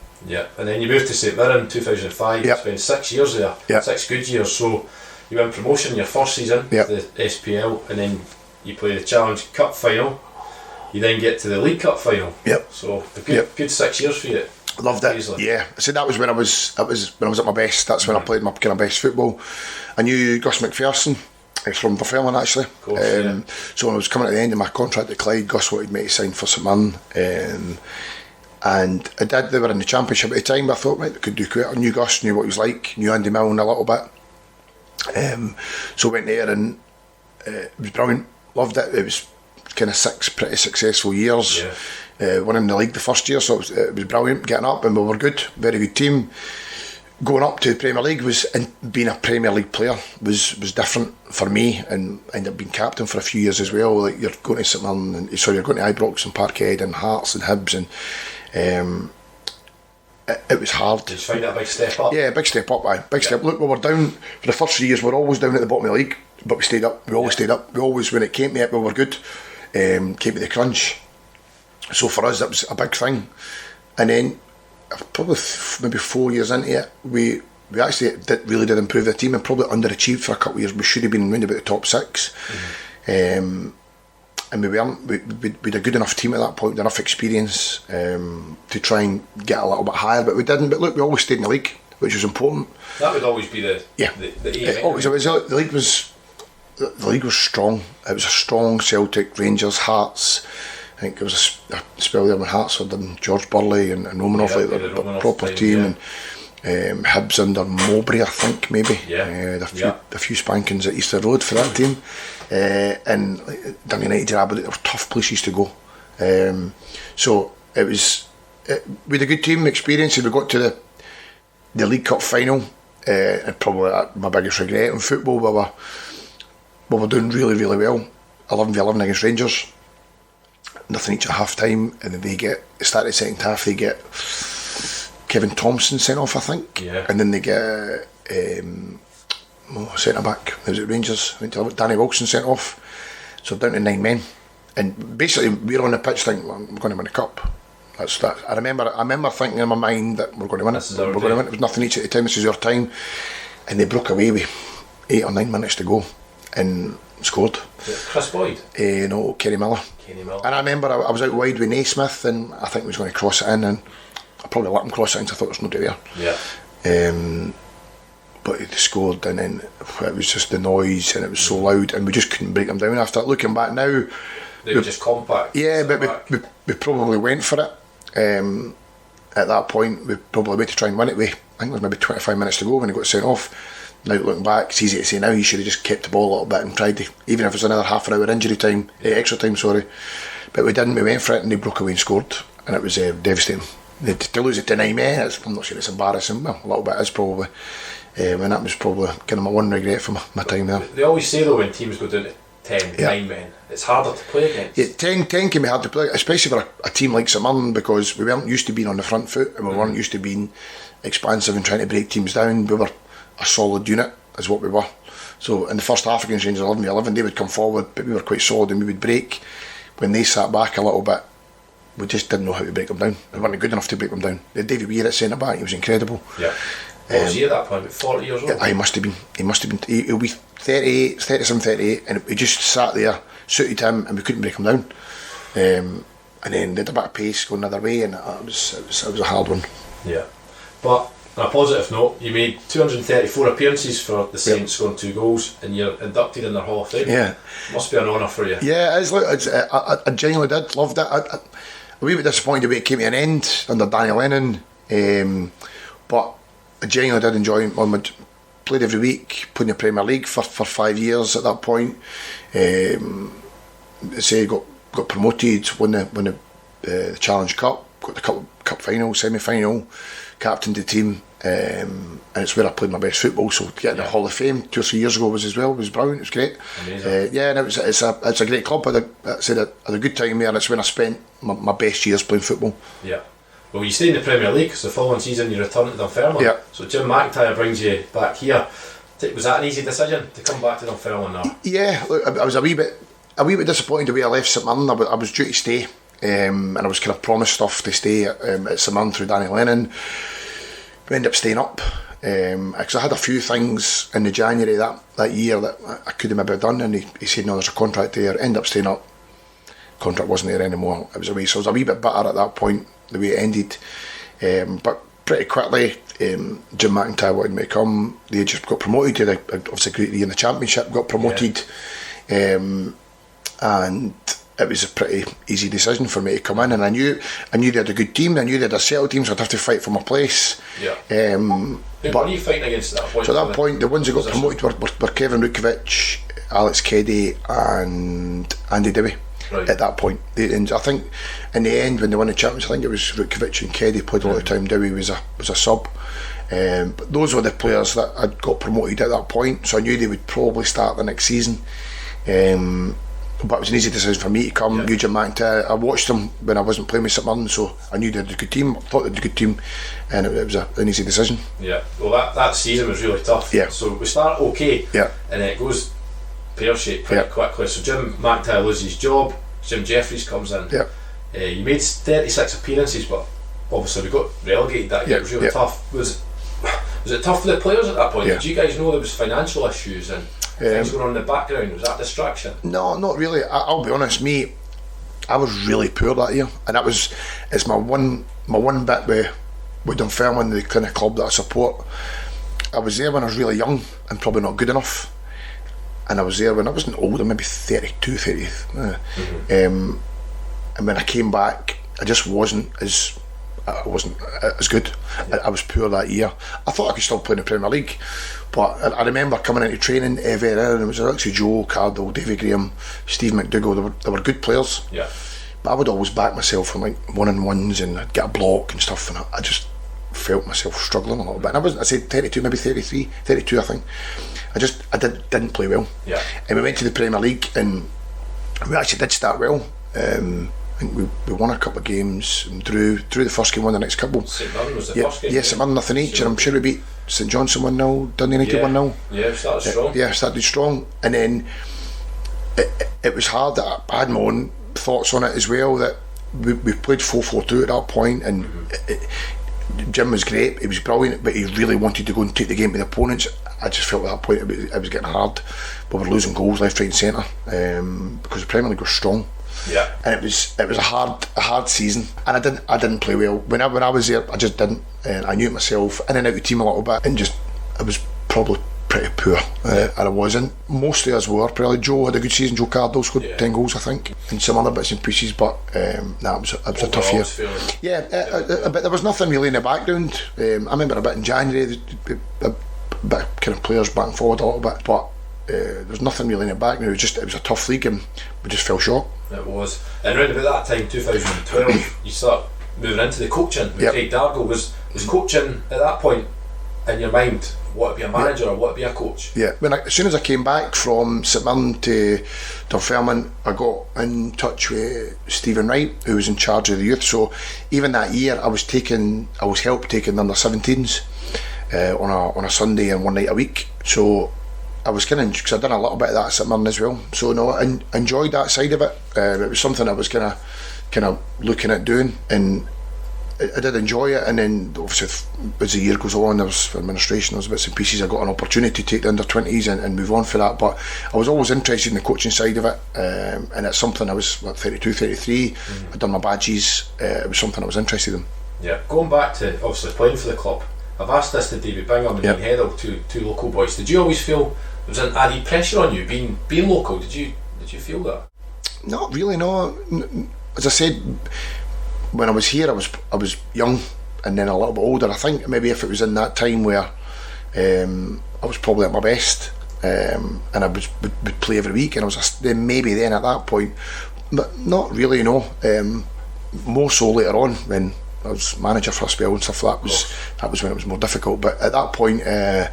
And then you moved to St Mirren in 2005. You spent 6 years there, 6 good years. So you went promotion your first season, the SPL, and then you play the Challenge Cup final. You then get to the League Cup final. So a good 6 years for you. Loved it. Easily. So that was when I was at my best. That's when I played my kind of best football. I knew Gus McPherson. He's from Dunfermline, actually. Of course, so when I was coming at the end of my contract at Clyde, Gus wanted me to sign for St Mirren. And I did. They were in the championship at the time. I thought, right, they could do quite. I knew Gus, knew what he was like, knew Andy Milne a little bit. So I went there, and it was brilliant. Loved it. It was kind of 6 pretty successful years. Winning the league the first year, so it was brilliant. Getting up, and we were good, very good team. Going up to the Premier League and being a Premier League player was different for me, and I ended up being captain for a few years as well. Like you're going to St Mirren, and you're going to Ibrox and Parkhead and Hearts and Hibs, and it was hard. Did you find it a big step up? Yeah, big step up, aye. Big step. Look, we were down for the first 3 years. We were always down at the bottom of the league, but we stayed up. We always stayed up. We always, when it came to it, we were good. Came to the crunch. So for us, that was a big thing. And then, probably maybe 4 years into it, we actually really did improve the team and probably underachieved for a couple of years. We should have been around about the top 6. And we weren't. We had a good enough team at that point, with enough experience to try and get a little bit higher, but we didn't. But look, we always stayed in the league, which was important. That would always be the aim. The league was strong. It was a strong Celtic, Rangers, Hearts. I think there was a spell there when Hearts had George Burley and Romanoff, a proper team. And Hibs under Mowbray, I think, maybe. A few spankings at Easter Road for that team. And Dun United, Aberdeen, they were tough places to go. So it was, we had a good team experience, and we got to the League Cup final. And probably my biggest regret in football, we were doing really, really well. 11v11 against Rangers. Nothing each at half time, and then they start the second half, they get Kevin Thompson sent off, I think. And then they get centre back. Was it Rangers? Danny Wilson sent off. So down to 9 men. And basically we're on the pitch thinking, well, we're going to win the cup. That's that. I remember thinking in my mind that we're going to win it. We're going to win it. There was nothing each at the time. This is our time. And they broke away with 8 or 9 minutes to go and scored. Chris Boyd? No, Kenny Miller. And I remember I was out wide with Naismith, and I think he was going to cross it in, and I probably let him cross it in, so I thought there was nobody there. But he scored, and then it was just the noise, and it was so loud, and we just couldn't break them down. After looking back now, they were just compact. Yeah, but we probably went for it. At that point, we probably went to try and win it. I think there was maybe 25 minutes to go when he got sent off. Now looking back, it's easy to say now, he should have just kept the ball a little bit and tried to, even if it was another half an hour injury time, extra time, sorry. But we didn't. We went for it, and they broke away and scored, and it was devastating. To lose it to 9 men, I'm not sure it's embarrassing. Well, a little bit is probably. And that was probably kind of my one regret for my time there. They always say though, when teams go down to 10, 9 men, it's harder to play against. Yeah, 10 can be hard to play, especially for a team like St Mirren, because we weren't used to being on the front foot, and we weren't used to being expansive and trying to break teams down. We were a solid unit, is what we were. So in the first half against Rangers 11v11, they would come forward, but we were quite solid, and we would break. When they sat back a little bit, we just didn't know how to break them down. We weren't good enough to break them down. They had David Weir at centre back, he was incredible. Yeah. What was he at that point, about 40 years old? He must have been. He'll be 38, 37, 38, and he just sat there, suited him, and we couldn't break him down. And then they had a bit of pace going the other way, and it was a hard one. Yeah. But on a positive note, you made 234 appearances for the Saints, scoring 2 goals, and you're inducted in their Hall of Fame. Yeah. Must be an honour for you. Yeah, I genuinely did, loved it. A wee bit disappointed when it came to an end under Danny Lennon, but I genuinely did enjoy it. I played every week, played in the Premier League for 5 years at that point. Got promoted, won the Challenge Cup, got the cup final, semi-final, captained the team, and it's where I played my best football. So getting the Hall of Fame 2 or 3 years ago was brilliant. It was great. Amazing. And it's a great club. I had a good time there, and it's when I spent my best years playing football. Yeah. Well, you stay in the Premier League, because the following season you return to Dunfermline. Yeah. So Jim McIntyre brings you back here. Was that an easy decision to come back to Dunfermline now? Yeah, look, I was a wee bit disappointed the way I left St Mirren. I was due to stay, and I was kind of promised stuff to stay at St Mirren through Danny Lennon. We ended up staying up, because I had a few things in the January that year that I could have maybe done, and he said no, there's a contract there. Ended up staying up. Contract wasn't there anymore. It was away, so I was a wee bit bitter at that point, the way it ended. But pretty quickly, Jim McIntyre wanted me to come. They just got promoted. They had obviously a great year in the Championship, got promoted, and it was a pretty easy decision for me to come in. And I knew they had a good team. I knew they had a Celtic team, so I'd have to fight for my place. Yeah. But what are you fighting against at that point? So at that point, the ones that got promoted were Kevin Rukovic, Alex Keddy, and Andy Dewey. Right. At that point, and I think in the end when they won the Championship, I think it was Rukovic and Keddy played a lot of time. Dewey was a sub, but those were the players that had got promoted at that point. So I knew they would probably start the next season. but it was an easy decision for me to come. Eugene McIntyre, I watched them when I wasn't playing with St Mirren, so I knew they had a good team. I thought they had a good team, and it was an easy decision. Yeah, well that season was really tough. Yeah. So we start okay. Yeah. And it goes pear-shaped pretty quickly. So Jim McIntyre loses his job. Jim Jeffries comes in. Yeah. You made 36 appearances, but obviously we got relegated that year. It was really tough. Was it tough for the players at that point? Yeah. Did you guys know there was financial issues and things going on in the background? Was that distraction? No, not really. I'll be honest, me, I was really poor that year, and it's my one bit with Dunfermline, the kind of club that I support. I was there when I was really young and probably not good enough, and I was there when I wasn't older, maybe 32, 30. And when I came back, I just wasn't as good. I was poor that year. I thought I could still play in the Premier League, but I remember coming into training very early, and it was actually Joe Cardle, David Graham, Steve McDougall. They were good players. Yeah. But I would always back myself on like 1-on-1s, and I'd get a block and stuff, and I just felt myself struggling a little bit. And I said 32, maybe 33, 32, I think. I didn't play well. Yeah. And we went to the Premier League, and we actually did start well. I think we won a couple of games and drew the first game, won the next couple. St Mirren was the first game. Yeah, St Mirren nothing each, and I'm sure we beat St Johnstone 1-0, Dundee United 1-0. Yeah, started strong. Yeah, started strong, and then it was hard. That I had my own thoughts on it as well. That we played 4-4-2 at that point, and Jim was great. He was brilliant, but he really wanted to go and take the game to the opponents. I just felt at that point it was getting hard. We were losing goals left, right, and centre because the Premier League was strong. Yeah, and it was a hard season, and I didn't play well when I was there. I just didn't, and I knew it myself. In and out of the team a little bit, and I was probably pretty poor, and I wasn't. Most of us were probably. Joe had a good season. Joe Cardle scored 10 goals, I think, and some other bits and pieces. But it was a tough year. Yeah, but there was nothing really in the background. I remember a bit in January, a bit of kind of players back and forward a little bit, but there was nothing really in the background. It was a tough league, and we just fell short. It was. And around about that time, 2012, you start moving into the coaching with Craig Dargle. Was coaching at that point in your mind? What to be a manager or what to be a coach? Yeah. As soon as I came back from St Mirren to Dunfermline, I got in touch with Stephen Wright, who was in charge of the youth. So even that year, I was helped taking under 17s on a Sunday and one night a week. So I was because I'd done a little bit of that at St Mirren as well. So no, I enjoyed that side of it. It was something I was kind of looking at doing, and I did enjoy it. And then obviously as the year goes on, there was administration, there was bits and pieces. I got an opportunity to take the under 20s and move on for that. But I was always interested in the coaching side of it, and it's something I was 32, 33. I'd done my badges. It was something I was interested in. Yeah, going back to obviously playing for the club. I've asked this to David Bingham and Ian Heddle, two local boys. Did you always feel there was an added pressure on you being local? Did you feel that? Not really, no. As I said, when I was here, I was young, and then a little bit older. I think maybe if it was in that time where I was probably at my best, and I would play every week, and I was then maybe then at that point, but not really, no. More so later on when I was manager for a spell and stuff. That was when it was more difficult. But at that point, it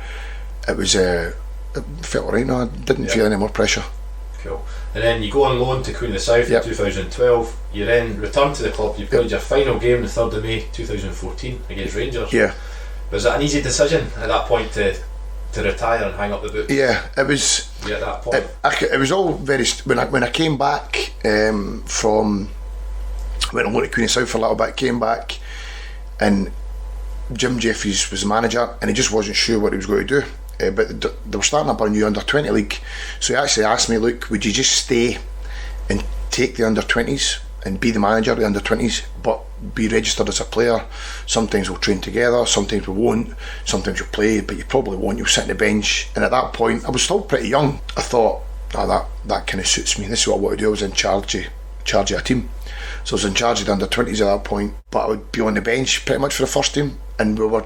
felt alright. No, I didn't feel any more pressure. Cool. And then you go on loan to Queen of the South in 2012. You then return to the club. You played your final game the 3rd of May 2014 against Rangers. Yeah. Was it an easy decision at that point to retire and hang up the boots? Yeah, it was. Yeah, at that point. It was all very. When I came back from. Went on loan at Queen of South for a little bit, came back, and Jim Jeffries was the manager, and he just wasn't sure what he was going to do. But they were starting up a new under 20 league, so he actually asked me, look, would you just stay and take the under 20s and be the manager of the under 20s, but be registered as a player? Sometimes we'll train together, sometimes we won't, sometimes you'll play, but you probably won't, you'll sit on the bench. And at that point, I was still pretty young. I thought, that kind of suits me, this is what I want to do. I was in charge of a team. So I was in charge of the under 20s at that point, but I would be on the bench pretty much for the first team, and we were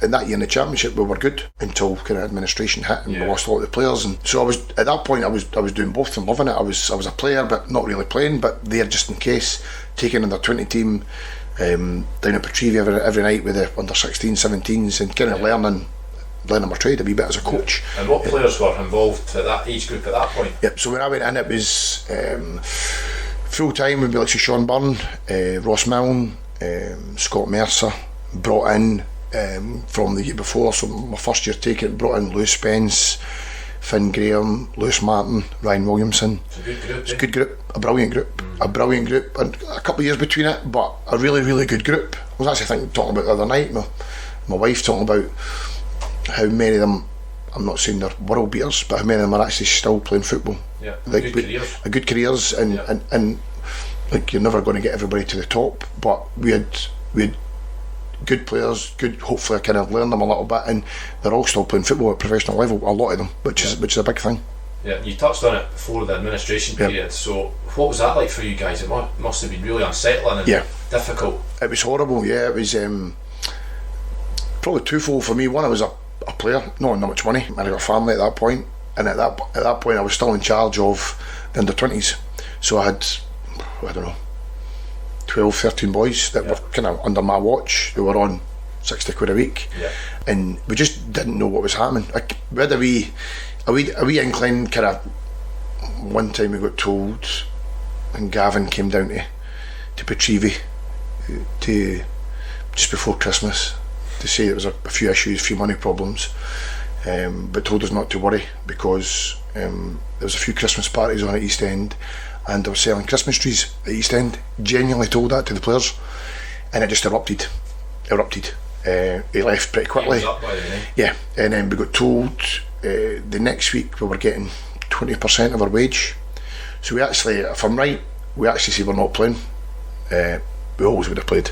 in that year in the championship we were good until kind of administration hit and we lost a lot of the players. And so I was at that point I was doing both and loving it. I was a player but not really playing, but there just in case, taking under 20 team down at Petrivia every night with the under 16s, 17s, and kind of learning learning my trade a wee bit as a coach. And what players were involved at that age group at that point? Yep. So when I went in, it was full time would be like Sean Byrne, Ross Milne, Scott Mercer. Brought in from the year before, so my first year taking, brought in Lewis Spence, Finn Graham, Lewis Martin, Ryan Williamson. It's a good group. It's a good group, a brilliant group, and a couple of years between it, but a really, really good group. I was actually talking about the other night, my wife talking about how many of them, I'm not saying they're world beaters, but how many of them are actually still playing football. Yeah, like, good careers, and like, you're never going to get everybody to the top, but we had good players, hopefully I kind of learned them a little bit, and they're all still playing football at professional level, a lot of them, which is a big thing. Yeah, you touched on it before, the administration period. So what was that like for you guys? It must have been really unsettling and difficult. It was horrible. It was probably twofold for me. One, I was a player, not much money, and I got a family at that point, and at that point I was still in charge of the under-20s, so I had, I don't know, 12, 13 boys that were kind of under my watch. They were on 60 quid a week, and we just didn't know what was happening. Like, we had a wee incline, kind of. One time we got told, and Gavin came down to Petrivi just before Christmas to say there was a few issues, a few money problems, but told us not to worry because there was a few Christmas parties on at East End, and they were selling Christmas trees at East End. Genuinely told that to the players, and it just erupted. He left pretty quickly. And then we got told the next week we were getting 20% of our wage. So we actually, if I'm right, we actually said we're not playing. We always would have played,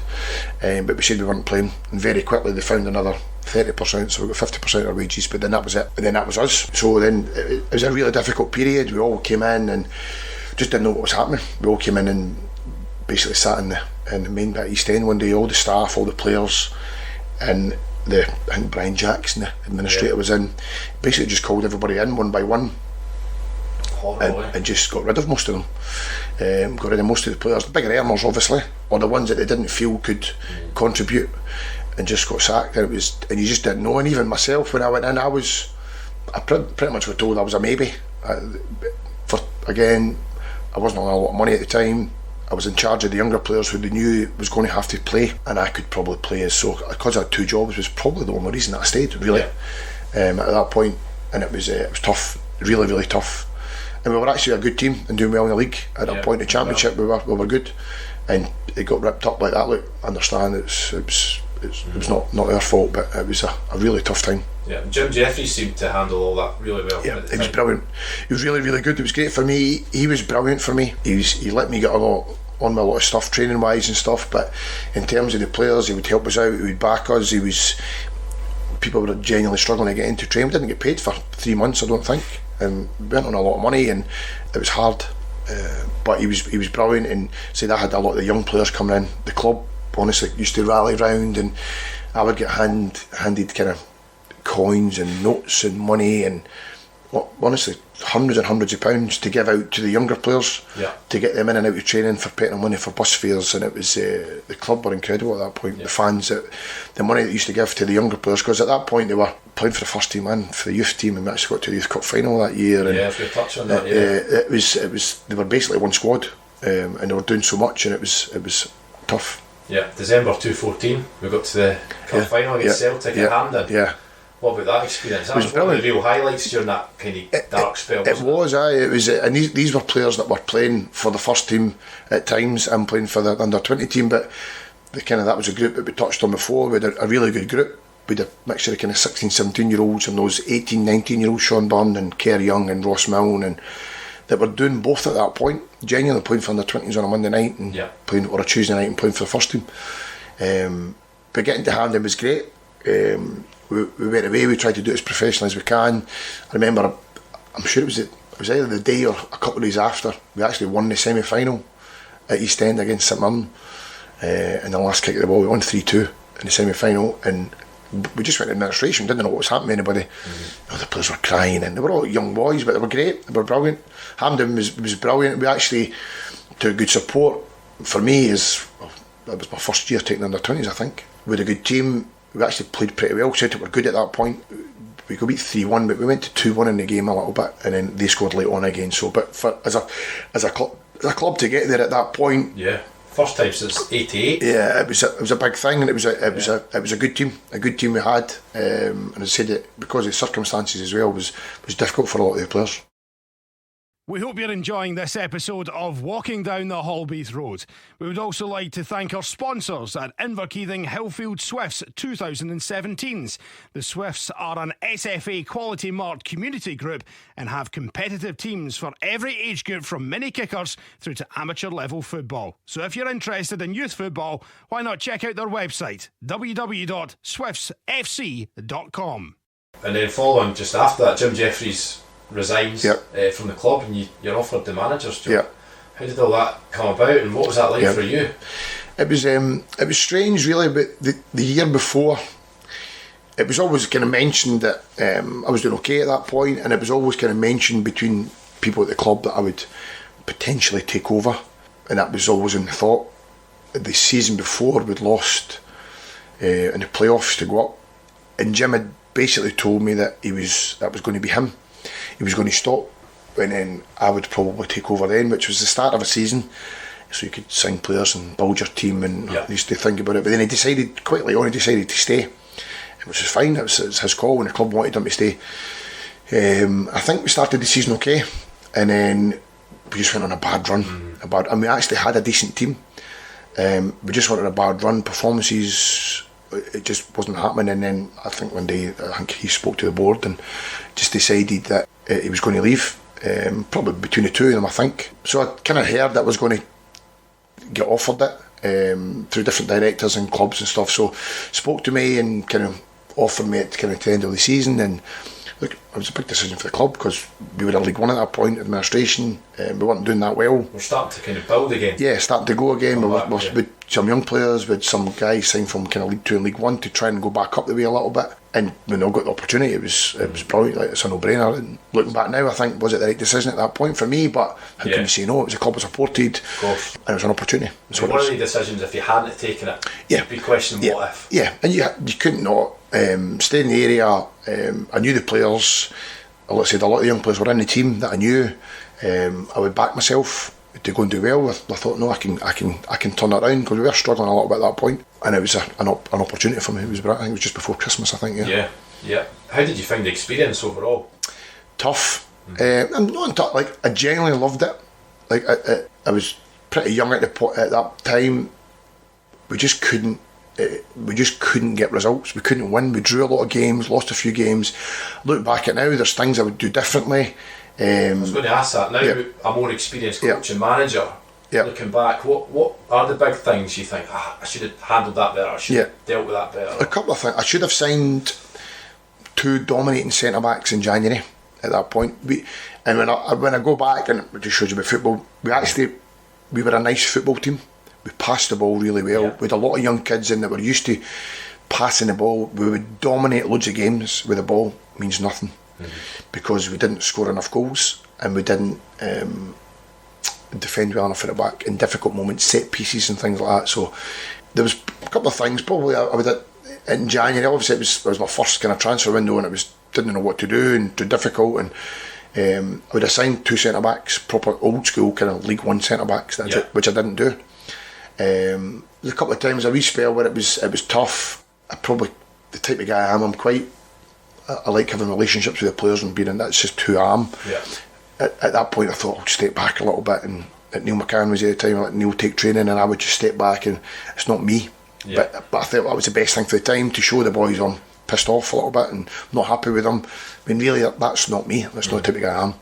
but we said we weren't playing, and very quickly they found another 30%, so we got 50% of our wages, but then that was it, and then that was us. So then it was a really difficult period. We all came in and just didn't know what was happening. We all came in and basically sat in the main bit of East End one day, all the staff, all the players, and I think Brian Jackson, the administrator, was in, basically just called everybody in one by one. And just got rid of most of them. Got rid of most of the players, the bigger earners obviously, or the ones that they didn't feel could contribute, and just got sacked. And you just didn't know. And even myself, when I went in, I pretty much was told I was a maybe. I wasn't on a lot of money at the time. I was in charge of the younger players who they knew was going to have to play, and I could probably play. So because I had two jobs, was probably the only reason that I stayed, really. At that point, and it was tough, really, really tough. And we were actually a good team and doing well in the league at that point. The championship, we were good, and it got ripped up like that. Look, I understand it was not our fault, but it was a really tough time. Yeah, Jim Jeffries seemed to handle all that really well. Yeah, he was brilliant. He was really, really good. It was great for me. He was brilliant for me. He let me get on with a lot of stuff, training wise and stuff. But in terms of the players, he would help us out. He would back us. People were genuinely struggling to get into train. We didn't get paid for 3 months, I don't think. We went on a lot of money, and it was hard. But he was brilliant, and said I had a lot of the young players coming in. The club honestly used to rally round, and I would get handed kind of coins and notes and money, and honestly hundreds and hundreds of pounds to give out to the younger players, to get them in and out of training, for paying money for bus fares. And it was the club were incredible at that point. The fans, the money that used to give to the younger players, because at that point they were playing for the first team and for the youth team, and we actually got to the youth cup final that year. And if we touch on that, it was they were basically one squad, and they were doing so much, and it was tough. December 2014, we got to the cup final against Celtic at Hampden. What about that experience? That was one of the real highlights during that kind of dark spell. It was, and these were players that were playing for the first team at times and playing for the under-20 team, but that was a group that we touched on before. We had a really good group. We had a mixture of kind of 16, 17 year olds and those 18, 19 year olds, Sean Byrne and Kerr Young and Ross Milne, and that were doing both at that point, genuinely playing for under-20s on a Monday night and playing, or a Tuesday night, and playing for the first team. But getting to Hampden was great. We went away, we tried to do it as professional as we can. I remember, I'm sure it was either the day or a couple of days after, we actually won the semi-final at East End against St Mirren, and the last kick of the ball we won 3-2 in the semi-final, and we just went to administration, didn't know what was happening to anybody. The players were crying, and they were all young boys, but they were great, they were brilliant. Hampden was brilliant. We actually took good support. For me, that was my first year taking under-20s, I think. We had a good team. we actually played pretty well. Celtic were good at that point. We got beat 3-1, but we went to 2-1 in the game a little bit, and then they scored late on again. So, but as a club to get there at that point, yeah, first time since '88. yeah, it was a big thing, and it was a good team we had, and I said it because of circumstances as well was difficult for a lot of the players. We hope you're enjoying this episode of Walking Down the Halbeath Road. We would also like to thank our sponsors at Inverkeithing Hillfield Swifts 2017s. The Swifts are an SFA quality marked community group and have competitive teams for every age group from mini kickers through to amateur level football. So if you're interested in youth football, why not check out their website, www.swiftsfc.com. And then following just after that, Jim Jeffries resigns from the club, and you're offered the manager's job. Yep. How did all that come about, and what was that like for you? It was strange, really. But the year before, it was always kind of mentioned that I was doing okay at that point, and it was always kind of mentioned between people at the club that I would potentially take over, and that was always in the thought. The season before, we'd lost in the playoffs to go up, and Jim had basically told me that that was going to be him. He was going to stop, and then I would probably take over then, which was the start of a season, so you could sign players and build your team, and I used to think about it. But then he decided quickly on, to stay, which was fine. It was his call, and the club wanted him to stay. I think we started the season okay, and then we just went on a bad run. And we actually had a decent team. We just went on a bad run. Performances, it just wasn't happening. And then I think one day, he spoke to the board and just decided that he was going to leave, probably between the two of them, I think. So I kind of heard that I was going to get offered it through different directors and clubs and stuff. So spoke to me and kind of offered me at kind of the end of the season. And look, it was a big decision for the club because we were in League One at that point, administration, we weren't doing that well. We're starting to kind of build again. Yeah, starting to go again. With some young players, with some guys signed from kind of League 2 and League 1 to try and go back up the way a little bit. And when they all got the opportunity, it was brilliant. Like, it's a no-brainer. And looking back now, I think, was it the right decision at that point for me? But how can you say no? It was a club I supported, and it was an opportunity. So one of the decisions, if you hadn't taken it, you'd be questioning what if. Yeah, and you couldn't not stay in the area. I knew the players. Like I said, a lot of the young players were in the team that I knew. I would back myself to go and do well. I thought, no, I can turn that around, because we were struggling a little bit at that point, and it was an opportunity for me. It was, I think it was just before Christmas, I think. Yeah. How did you find the experience overall? Tough. I'm not tough. Like, I genuinely loved it. Like, I was pretty young at that time. We just couldn't get results. We couldn't win. We drew a lot of games, lost a few games. Look back at now, there's things I would do differently. I was going to ask that. Now, a more experienced coach and manager, looking back, what are the big things you think, I should have handled that better, I should have dealt with that better? A couple of things. I should have signed 2 dominating centre-backs in January at that point. And when I go back, and it just shows you about football, we were a nice football team. We passed the ball really well. We had a lot of young kids in that were used to passing the ball. We would dominate loads of games with the ball. Means nothing. Because we didn't score enough goals, and we didn't defend well enough at the back in difficult moments, set pieces and things like that. So there was a couple of things. Probably I would in January. Obviously, it was my first kind of transfer window, and didn't know what to do, and too difficult. And I would have signed 2 centre backs, proper old school kind of League One centre backs, which I didn't do. There's a couple of times, a wee spell where it was tough. I probably, the type of guy I am, I like having relationships with the players and being in. That's just who I am. At that point, I thought I'd step back a little bit, and Neil McCann was there at the time. I let Neil take training, and I would just step back, and it's not me. But I thought that was the best thing for the time, to show the boys I'm pissed off a little bit and not happy with them. I mean, really, that's not me. That's not the type of guy I am.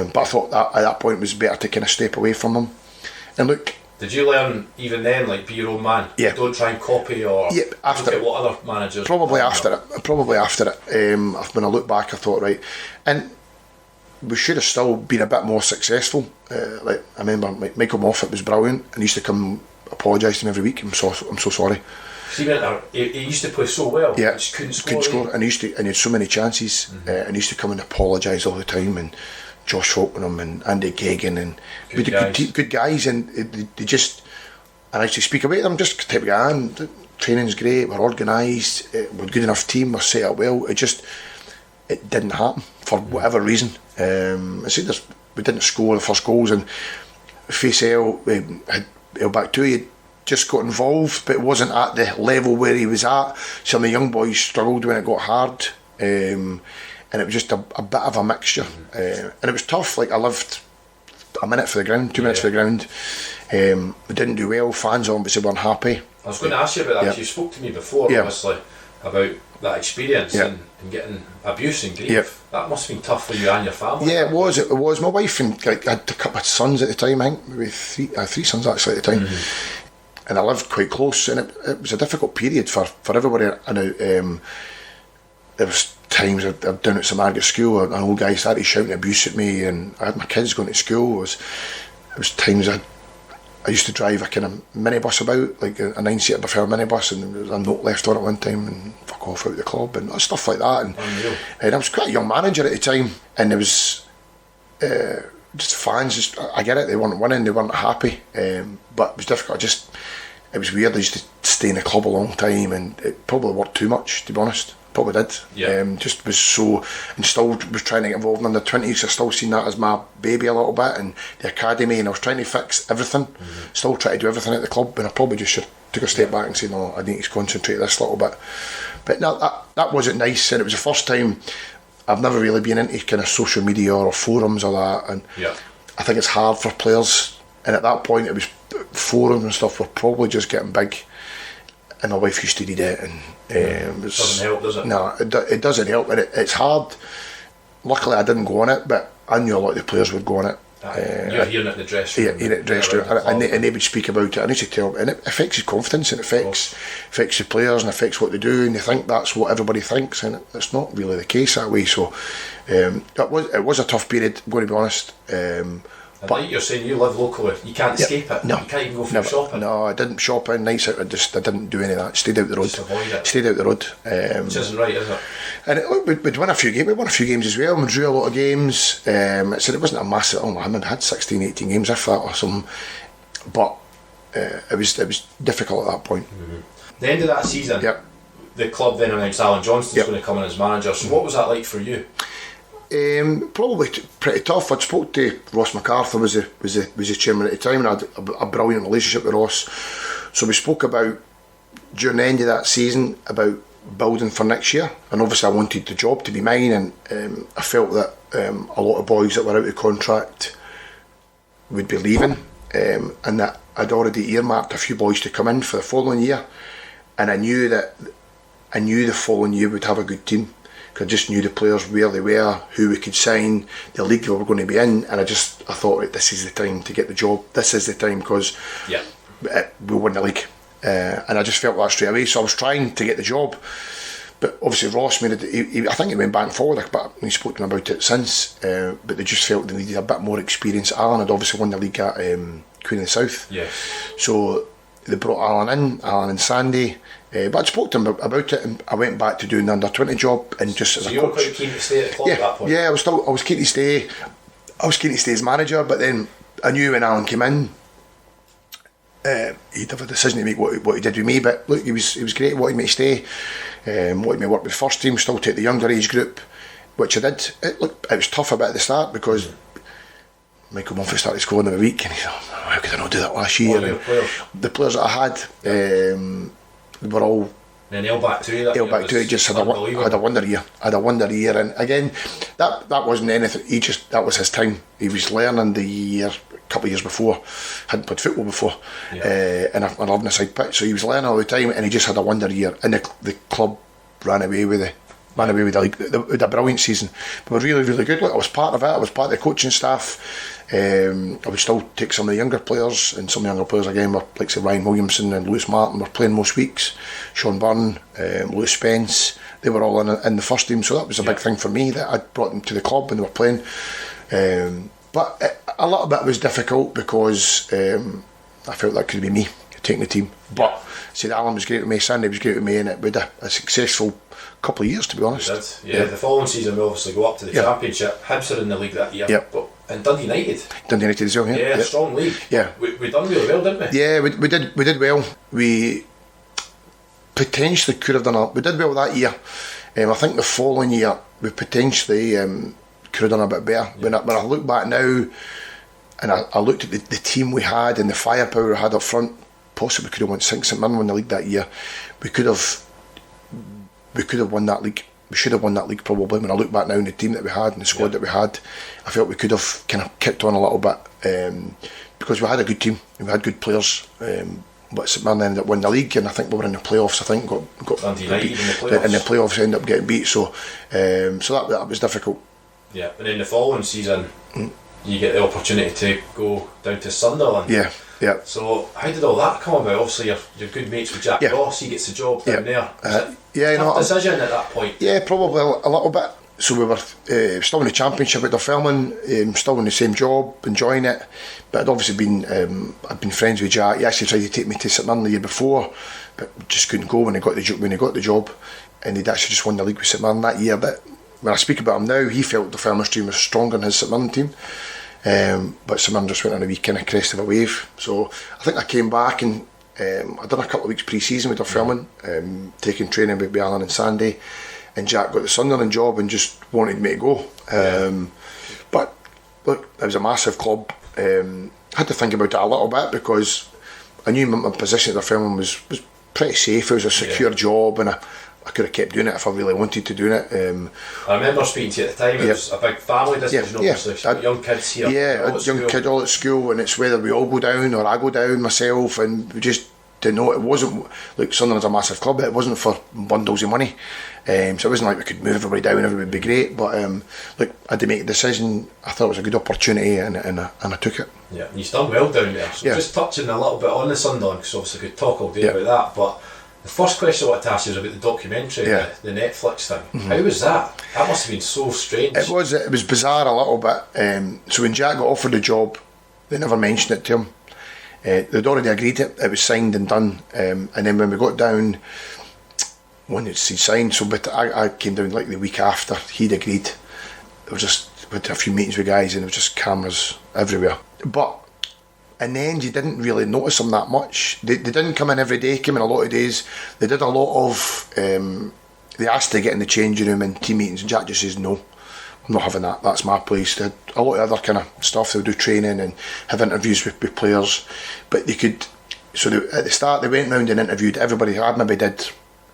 But I thought that at that point it was better to kind of step away from them. And look. Did you learn even then, like, be your own man? Yeah. Don't try and copy or look at what other managers. Probably after it. When I look back, I thought, right, and we should have still been a bit more successful. Like, I remember Michael Moffat was brilliant, and he used to come apologise to me every week. I'm so sorry. He went there. He used to play so well. Yeah, just couldn't score. And he had so many chances, and he used to come and apologise all the time. And Josh Faulkner and Andy Geoghegan, and good guys, and they just, and I used to speak about them, just type of guy, and training's great, we're organised, we're a good enough team, we're set up well. It didn't happen for whatever reason. I said we didn't score the first goals, and Faisal had Halbeath too. He just got involved, but it wasn't at the level where he was at. Some of the young boys struggled when it got hard, and it was just a bit of a mixture, and it was tough. Like, I lived a minute for the ground, 2 minutes for the ground. We didn't do well. Fans obviously weren't happy. I was going to ask you about that, because you spoke to me before, obviously, about that experience and getting abuse and grief. That must have been tough for you and your family. Yeah, it was. My wife and I had a couple of sons at the time, I think, maybe three sons actually at the time. And I lived quite close, and it was a difficult period for everybody. And there was times I'd down at St Margaret's school, an old guy started shouting abuse at me, and I had my kids going to school. It was times I used to drive a kind of minibus about, like a 9-seater preferred minibus, and there was a note left on it one time, and fuck off out the club, and stuff like that. And I was quite a young manager at the time, and there was just fans. I get it, they weren't winning, they weren't happy, but it was difficult. It was weird. I used to stay in the club a long time, and it probably worked too much, to be honest. Probably did. Just was so, and still was trying to get involved in the 20s. I still seen that as my baby a little bit, and the academy, and I was trying to fix everything. Still try to do everything at the club, and I probably just should took a step back and said, no, I need to concentrate this a little bit. But no, that wasn't nice, and it was the first time. I've never really been into kind of social media or forums or that, and I think it's hard for players. And at that point, it was forums and stuff were probably just getting big, and my wife used to read it, and it doesn't help, does it? No, it doesn't help, and it's hard. Luckily, I didn't go on it, but I knew a lot of the players would go on it. You're hearing it in the dressing room. Yeah, hearing it in the dressing room, and they would speak about it. I need to tell them, and it affects his confidence, and it affects the players, and affects what they do, and they think that's what everybody thinks, and it's not really the case that way. So it was a tough period, I'm going to be honest. But like you're saying, you live locally, you can't escape it. No, you can't even go for shopping. No, I didn't shop in nights out. I didn't do any of that. Stayed out the road. Just avoid it. Stayed out the road. Which isn't right, is it? And we'd won a few games. We won a few games as well. We drew a lot of games. So it wasn't a massive. I had 16, 18 games if that or something. But it was difficult at that point. The end of that season. The club then announced Alan Johnston's going to come in as manager. So what was that like for you? Probably pretty tough. I'd spoke to Ross MacArthur, was the chairman at the time, and I had a brilliant relationship with Ross. So we spoke about, during the end of that season, about building for next year, and obviously I wanted the job to be mine, and I felt that a lot of boys that were out of contract would be leaving, and that I'd already earmarked a few boys to come in for the following year, and I knew the following year we'd have a good team. I just knew the players where they were, who we could sign, the league we were going to be in, and I thought, right, this is the time to get the job. This is the time, because we'll win the league, and I just felt that straight away. So I was trying to get the job, but obviously Ross made it. I think he went back and forward, but we spoke to him about it since. But they just felt they needed a bit more experience. Alan had obviously won the league at Queen of the South, so they brought Alan and Sandy. But I spoke to him about it, and I went back to doing the under-20 job, and just as a coach. So you were quite keen to stay at the club at that point? Yeah, I was keen to stay. I was keen to stay as manager, but then I knew when Alan came in, he'd have a decision to make what he did with me. But look, he was great. He wanted me to stay. Wanted me to work with the first team, still take the younger age group, which I did. It was tough a bit at the start, because Michael Murphy started scoring in a week, and he thought, how could I not do that last year? The players that I had. Were all. And Halbeath too. Just had a wonder year. And again, that wasn't anything. That was his time. He was learning a couple of years before. Hadn't played football before, and I loved the side pitch. So he was learning all the time, and he just had a wonder year. And the club ran away with the league. They had a brilliant season. But we're really, really good. Look, I was part of it. I was part of the coaching staff. I would still take some of the younger players, and some of the younger players again were like say Ryan Williamson and Lewis Martin were playing most weeks. Sean Byrne, Lewis Spence, they were all in the first team, so that was a big thing for me that I brought them to the club and they were playing. But a little bit was difficult because I felt that could be me taking the team. But said Alan was great with me, Sandy was great with me, and it was a successful couple of years, to be honest. The following season we obviously go up to the Championship. Hibs are in the league that year, and Dundee United as well. Strong league. We done really well, didn't we? Yeah, we did well. potentially could have done we did well that year. I think the following year we potentially could have done a bit better. When I look back now, and I looked at the team we had and the firepower we had up front, possibly could have won St Mirren won the league that year. We could have won that league. We should have won that league probably. When I look back now in the team that we had and the squad that we had, I felt we could have kind of kicked on a little bit, because we had a good team, we had good players. But St Mirren ended up winning the league, and I think we were in the playoffs. I think got beat in the playoffs. Ended up getting beat. So that was difficult. Yeah, and in the following season, you get the opportunity to go down to Sunderland. Yeah. So how did all that come about? Obviously, you're good mates with Jack Ross. He gets the job down there. Tough decision at that point. Yeah, probably a little bit. So we were still in the Championship at Dunfermline, still in the same job, enjoying it. But I'd obviously I'd been friends with Jack. He actually tried to take me to St Mirren the year before, but just couldn't go when he got the job. And he'd actually just won the league with St Mirren that year. But when I speak about him now, he felt the Dunfermline team was stronger than his St Mirren team. But St Mirren just went on a wee kind of crest of a wave. So I think I came back and I'd done a couple of weeks pre-season with Dunfermline, taking training with Alan and Sandy. And Jack got the Sunderland job and just wanted me to go. But look, it was a massive club. I had to think about it a little bit because I knew my position at the film was pretty safe. It was a secure job, and I could have kept doing it if I really wanted to do it. I remember speaking to you at the time. It was a big family decision, obviously. Young kids here. Yeah, young kid all at school, and it's whether we all go down or I go down myself, and we just didn't know. It wasn't like Sunderland's a massive club. It wasn't for bundles of money. So it wasn't like we could move everybody down, everybody would be great. But look, I had to make a decision. I thought it was a good opportunity, and I took it. Yeah, and you've done well down there. So just touching a little bit on the Sunderland, because obviously we could talk all day about that. But the first question I wanted to ask you was about the documentary, the Netflix thing. Mm-hmm. How was that? That must have been so strange. It was bizarre a little bit. So when Jack got offered the job, they never mentioned it to him. They'd already agreed it. It was signed and done. And then when we got down, when he signed, but I came down like the week after he'd agreed. It was just with a few meetings with guys, and there was just cameras everywhere. But in the end, you didn't really notice them that much. They didn't come in every day. Came in a lot of days. They did a lot of. They asked to get in the changing room and team meetings, and Jack just says no. I'm not having that. That's my place. They had a lot of other kind of stuff. They would do training and have interviews with players, but they could. So at the start, they went round and interviewed everybody. I maybe did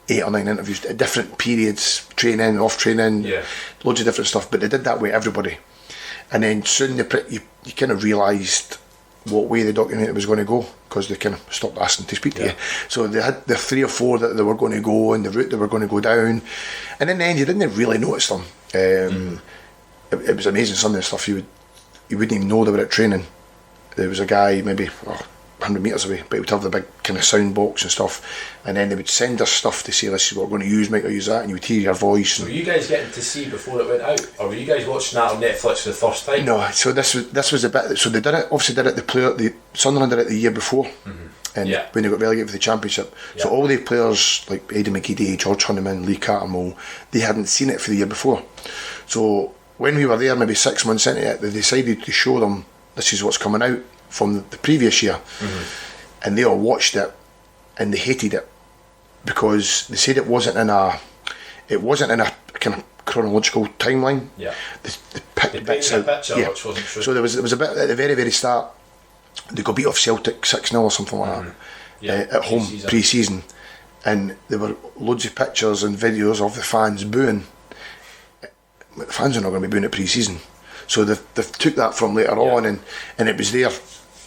8 or 9 interviews at different periods, training, off training, loads of different stuff. But they did that with everybody, and then soon you kind of realised what way the documentary was going to go, because they kind of stopped asking to speak to you. So they had the 3 or 4 that they were going to go and the route they were going to go down, and in the end you didn't really notice them. It was amazing. Some of the stuff you wouldn't even know they were at training. There was a guy maybe 100 metres away, but he would have the big kind of sound box and stuff, and then they would send us stuff to say, this is what we're going to use, might I use that, and you would hear your voice. So were you guys getting to see before it went out, or were you guys watching that on Netflix for the first time? No, so this was a bit. So they did it. Obviously, did it. The Sunderland did it the year before, and when they got relegated for the Championship. So all the players like Eddie McGeady, George Honeyman, Lee Cattermole, they hadn't seen it for the year before. So when we were there, maybe 6 months into it, they decided to show them this is what's coming out from the previous year, and they all watched it and they hated it because they said it wasn't in a kind of chronological timeline. Yeah, they picked the bits out. Which wasn't true. So there was a bit at the very start. They got beat off Celtic 6-0 or something like that at home pre-season, and there were loads of pictures and videos of the fans booing. The fans are not going to be booing at pre-season, so they've took that from later on, and it was there.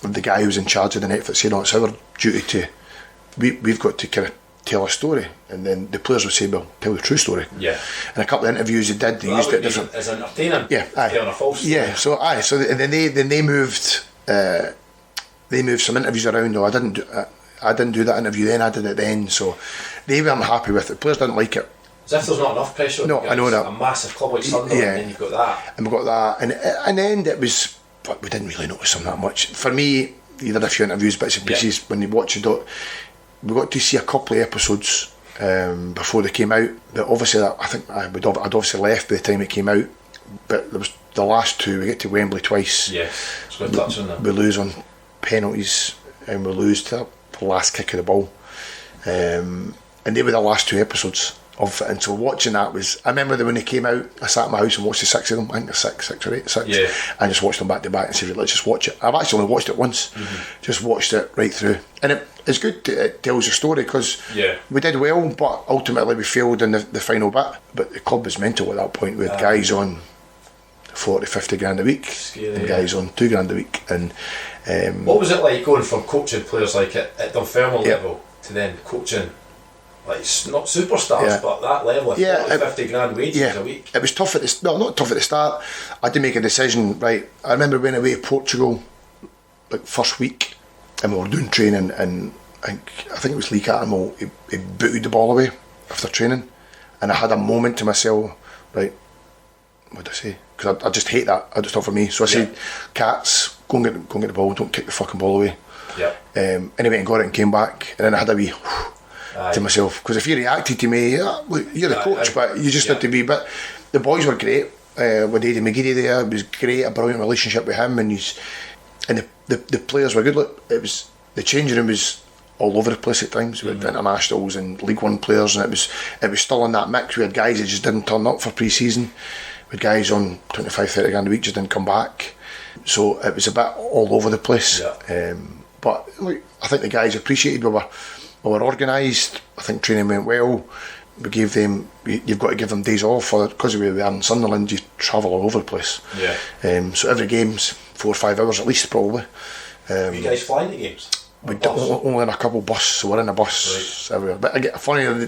The guy who was in charge of the Netflix said, it's our duty to we've got to kind of tell a story, and then the players would say, well, tell the true story. Yeah. And a couple of interviews they did, they used it different as entertaining. Telling a false story. So then they moved some interviews around. Though I didn't do that interview then, I did it then, so they weren't happy with it. Players didn't like it. As if there's not enough pressure. No, I know that. A massive club like Sunderland, and then you've got that. And we got that, and in the end it was, but we didn't really notice them that much. For me, you did a few interviews, bits and pieces. When you watch it, we got to see a couple of episodes before they came out. But obviously, I think I'd obviously left by the time it came out. But there was the last 2. We get to Wembley twice. Yes, it's going to touch on that. We lose on penalties, and we lose to the last kick of the ball. and they were the last 2 episodes of it. And so watching that was, I remember that when they came out, I sat in my house and watched the 6 of them. I think there's six or eight, Yeah. and just watched them back to back and said, let's just watch it. I've actually only watched it once, just watched it right through, and it's good. It tells a story, because we did well, but ultimately we failed in the final bit. But the club was mental at that point, with guys on 40, 50 grand a week, Scary, and guys on 2 grand a week. And what was it like going from coaching players like at Dunfermline level to then coaching, like, not superstars, but that level of 40, 50 grand wages a week? It was tough not tough at the start. I had to make a decision, right? I remember we went away to Portugal, like, first week, and we were doing training, and I think it was Lee Cattermole, he booted the ball away after training, and I had a moment to myself, right, what did I say? Because I just hate that. I just not for me. So I said, Cats, go and get the ball, don't kick the fucking ball away. And he went and got it and came back, and then I had a wee to myself, because if you reacted to me, look, you're the coach, but you just had to be. But the boys were great. With Eddie McGeady there, it was great, a brilliant relationship with him, and the players were good. Look, it was, the changing room was all over the place at times. We had internationals and League One players, and it was still in that mix. We had guys that just didn't turn up for pre-season. We had guys on 25, 30 grand a week just didn't come back. So it was a bit all over the place. But look, I think the guys appreciated we were organised. I think training went well. We gave them, you've got to give them days off, because we were in Sunderland, you travel all over the place. So every game's 4 or 5 hours at least, probably. Were you guys flying the games? We only in a couple bus, so we're in a bus everywhere. But I get funny, the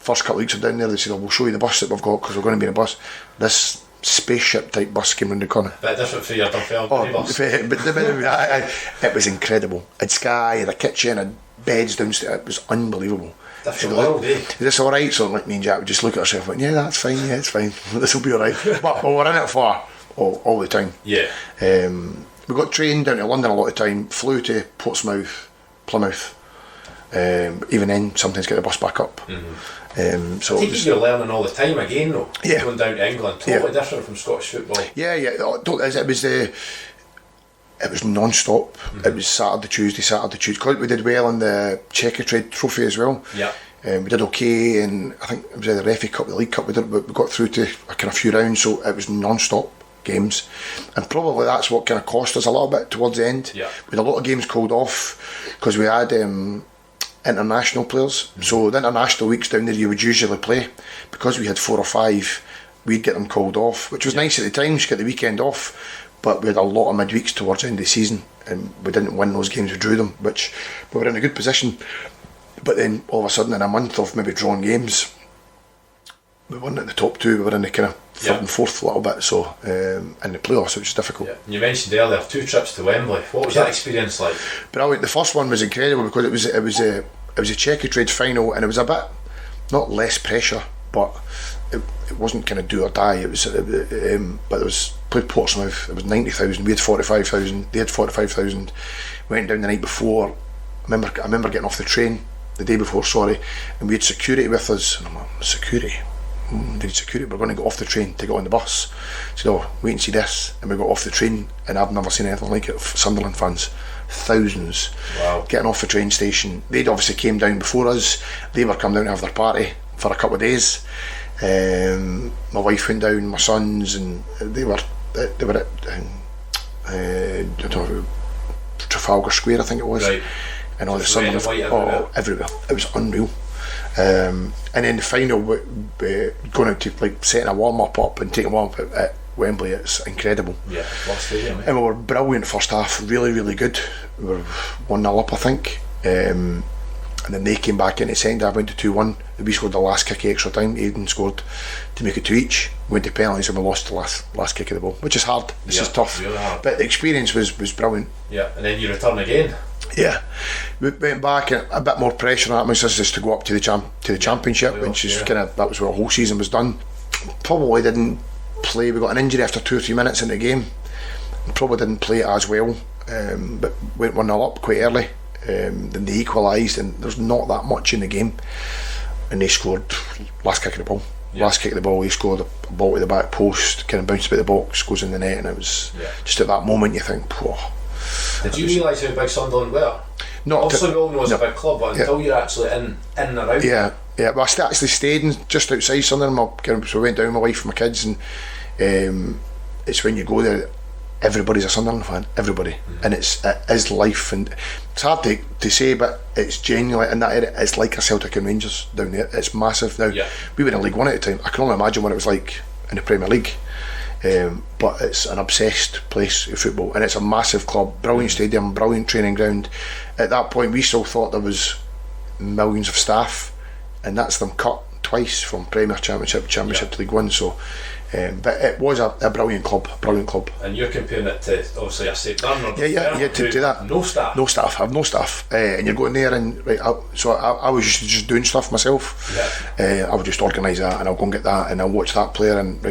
first couple of weeks I'm down there, they said, we'll show you the bus that we've got, because we're going to be in a bus. This spaceship type bus came round the corner. Bit different for your Dunfermline bus. But it was incredible. It had Sky, had a kitchen, had beds downstairs. It was unbelievable. Different world, eh? Is this alright? So like me and Jack would just look at ourselves and went, yeah, that's fine, it's fine. This will be alright. But we're in it for all the time. We got trained down to London a lot of time, flew to Portsmouth, Plymouth, even then sometimes get the bus back up. So I think you're learning all the time again, though. Going down to England, totally different from Scottish football. It was non-stop. It was Saturday, Tuesday. Because we did well in the Checkatrade Trophy as well. We did okay, and I think it was the Refi Cup, the League Cup. We got through to a kind of few rounds, so it was non-stop games, and probably that's what kind of cost us a little bit towards the end. We had a lot of games called off because we had international players. So the international weeks down there, you would usually play, because we had 4 or 5. We'd get them called off, which was nice at the time. You get the weekend off. But we had a lot of midweeks towards the end of the season, and we didn't win those games, we drew them, which we were in a good position. But then all of a sudden, in a month of maybe drawing games, we weren't in the top 2, we were in the kind of 3rd and 4th a little bit, so in the playoffs, which was difficult. You mentioned earlier 2 trips to Wembley. What was that experience like? Brilliant. The first one was incredible, because it was a Checkatrade final, and it was a bit, not less pressure, but it wasn't kind of do or die. It was, but it was played Portsmouth. It was 90,000. We had 45,000. They had 45,000. Went down the night before. I remember getting off the train the day before. And we had security with us. And I'm like, security? They had security. We're going to go off the train to get on the bus. So wait and see this. And we got off the train, and I've never seen anything like it. Sunderland fans, thousands, getting off the train station. They'd obviously came down before us. They were coming down to have their party for a couple of days. My wife went down, my sons, and they were at Trafalgar Square, I think it was, and all the Sunderland everywhere. It was unreal. And then the final, going out to like setting a warm up and taking a warm up at Wembley, it's incredible. Stadium, and we were brilliant first half, really, really good. We were 1-0 up, I think. And then they came back in the second half, went to 2-1. We scored the last kick extra time. Aiden scored to make it 2 each. Went to penalties, and we lost the last kick of the ball, which is hard. This is tough. Really hard. But the experience was brilliant. And then you return again. We went back, and a bit more pressure on us just to go up to the championship, which is kind of, that was where the whole season was done. Probably didn't play. We got an injury after 2 or 3 minutes in the game. Probably didn't play it as well, but went 1-0 up quite early. Then they equalised, and there's not that much in the game, and they scored last kick of the ball. Last kick of the ball, he scored a ball to the back post, kind of bounced about the box, goes in the net, and it was just at that moment you think, whoa. Did you realise how big Sunderland were? Obviously, we all know it's a big club, but until you're actually in and around. Yeah. Well, I actually stayed just outside Sunderland. So we went down with my wife and my kids, and it's when you go there, everybody's a Sunderland fan, everybody, and it is life, and it's hard to say, but it's genuinely in that area. It's like a Celtic and Rangers down there. It's massive. Now we were in League One at the time. I can only imagine what it was like in the Premier League. But it's an obsessed place of football, and it's a massive club, brilliant stadium, brilliant training ground. At that point we still thought there was millions of staff, and that's them cut twice from Premier Championship to League One. So but it was a brilliant club. And you're comparing it to obviously a St Bernard. To do that. No staff. I have no staff, and you're going there and I was just doing stuff myself. I would just organise that, and I'll go and get that, and I'll watch that player, and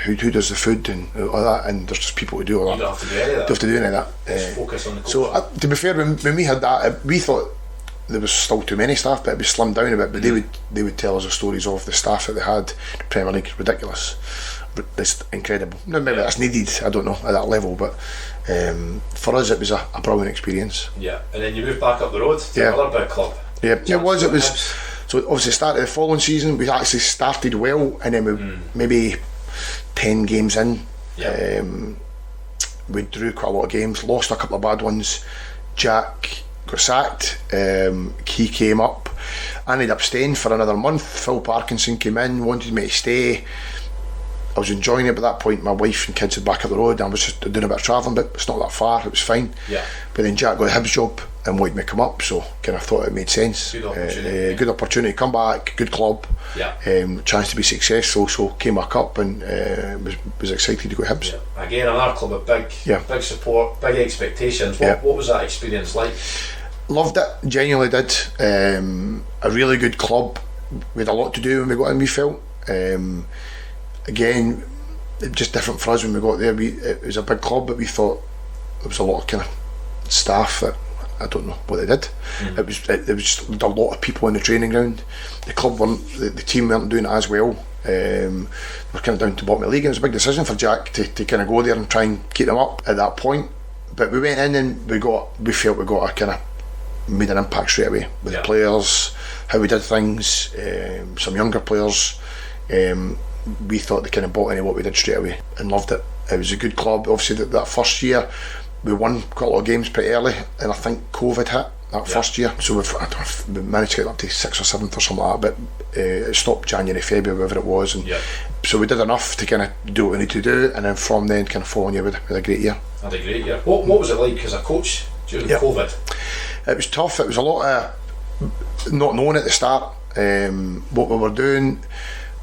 who does the food and all that, and there's just people who do all that. You don't have to do any of that. Don't have to do any of that. Just focus on the coach. So to be fair, when we had that, we thought there was still too many staff, but it was slimmed down a bit. But they would tell us the stories of the staff that they had. The Premier League, ridiculous. It's incredible. Now maybe that's needed, I don't know, at that level, but for us it was a brilliant experience. Yeah, and then you moved back up the road to another big club. Yeah, it was. So obviously started the following season. We actually started well, and then we maybe 10 games in, we drew quite a lot of games, lost a couple of bad ones. Jack got sacked, he came up. I ended up staying for another month. Phil Parkinson came in, wanted me to stay. I was enjoying it, but at that point my wife and kids had back up the road, and I was just doing a bit of travelling, but it's not that far, it was fine. But then Jack got a Hibs job and wanted me to come up, so kind of thought it made sense. Good opportunity to come back, good club, chance to be successful, so came back up, and was excited to go to Hibs. Again, another club with big support, big expectations. What was that experience like? Loved it, genuinely did. A really good club. We had a lot to do when we got in, we felt. Again, just different for us when we got there. It was a big club, but we thought there was a lot of kind of staff that I don't know what they did. There was just a lot of people in the training ground. The club the team weren't doing it as well. We're kind of down to bottom of the league, and it was a big decision for Jack to kind of go there and try and keep them up at that point. But we went in and we felt we got a kind of made an impact straight away with the players, how we did things, some younger players. We thought they kind of bought into what we did straight away and loved it. It was a good club. Obviously that first year we won quite a lot of games pretty early, and I think COVID hit that first year, so we managed to get up to 6th or 7th or something like that, but it stopped January, February, whatever it was, and so we did enough to kind of do what we need to do, and then from then kind of following you with a great year. Had a great year. What was it like as a coach during COVID? It was tough. It was a lot of not knowing at the start what we were doing.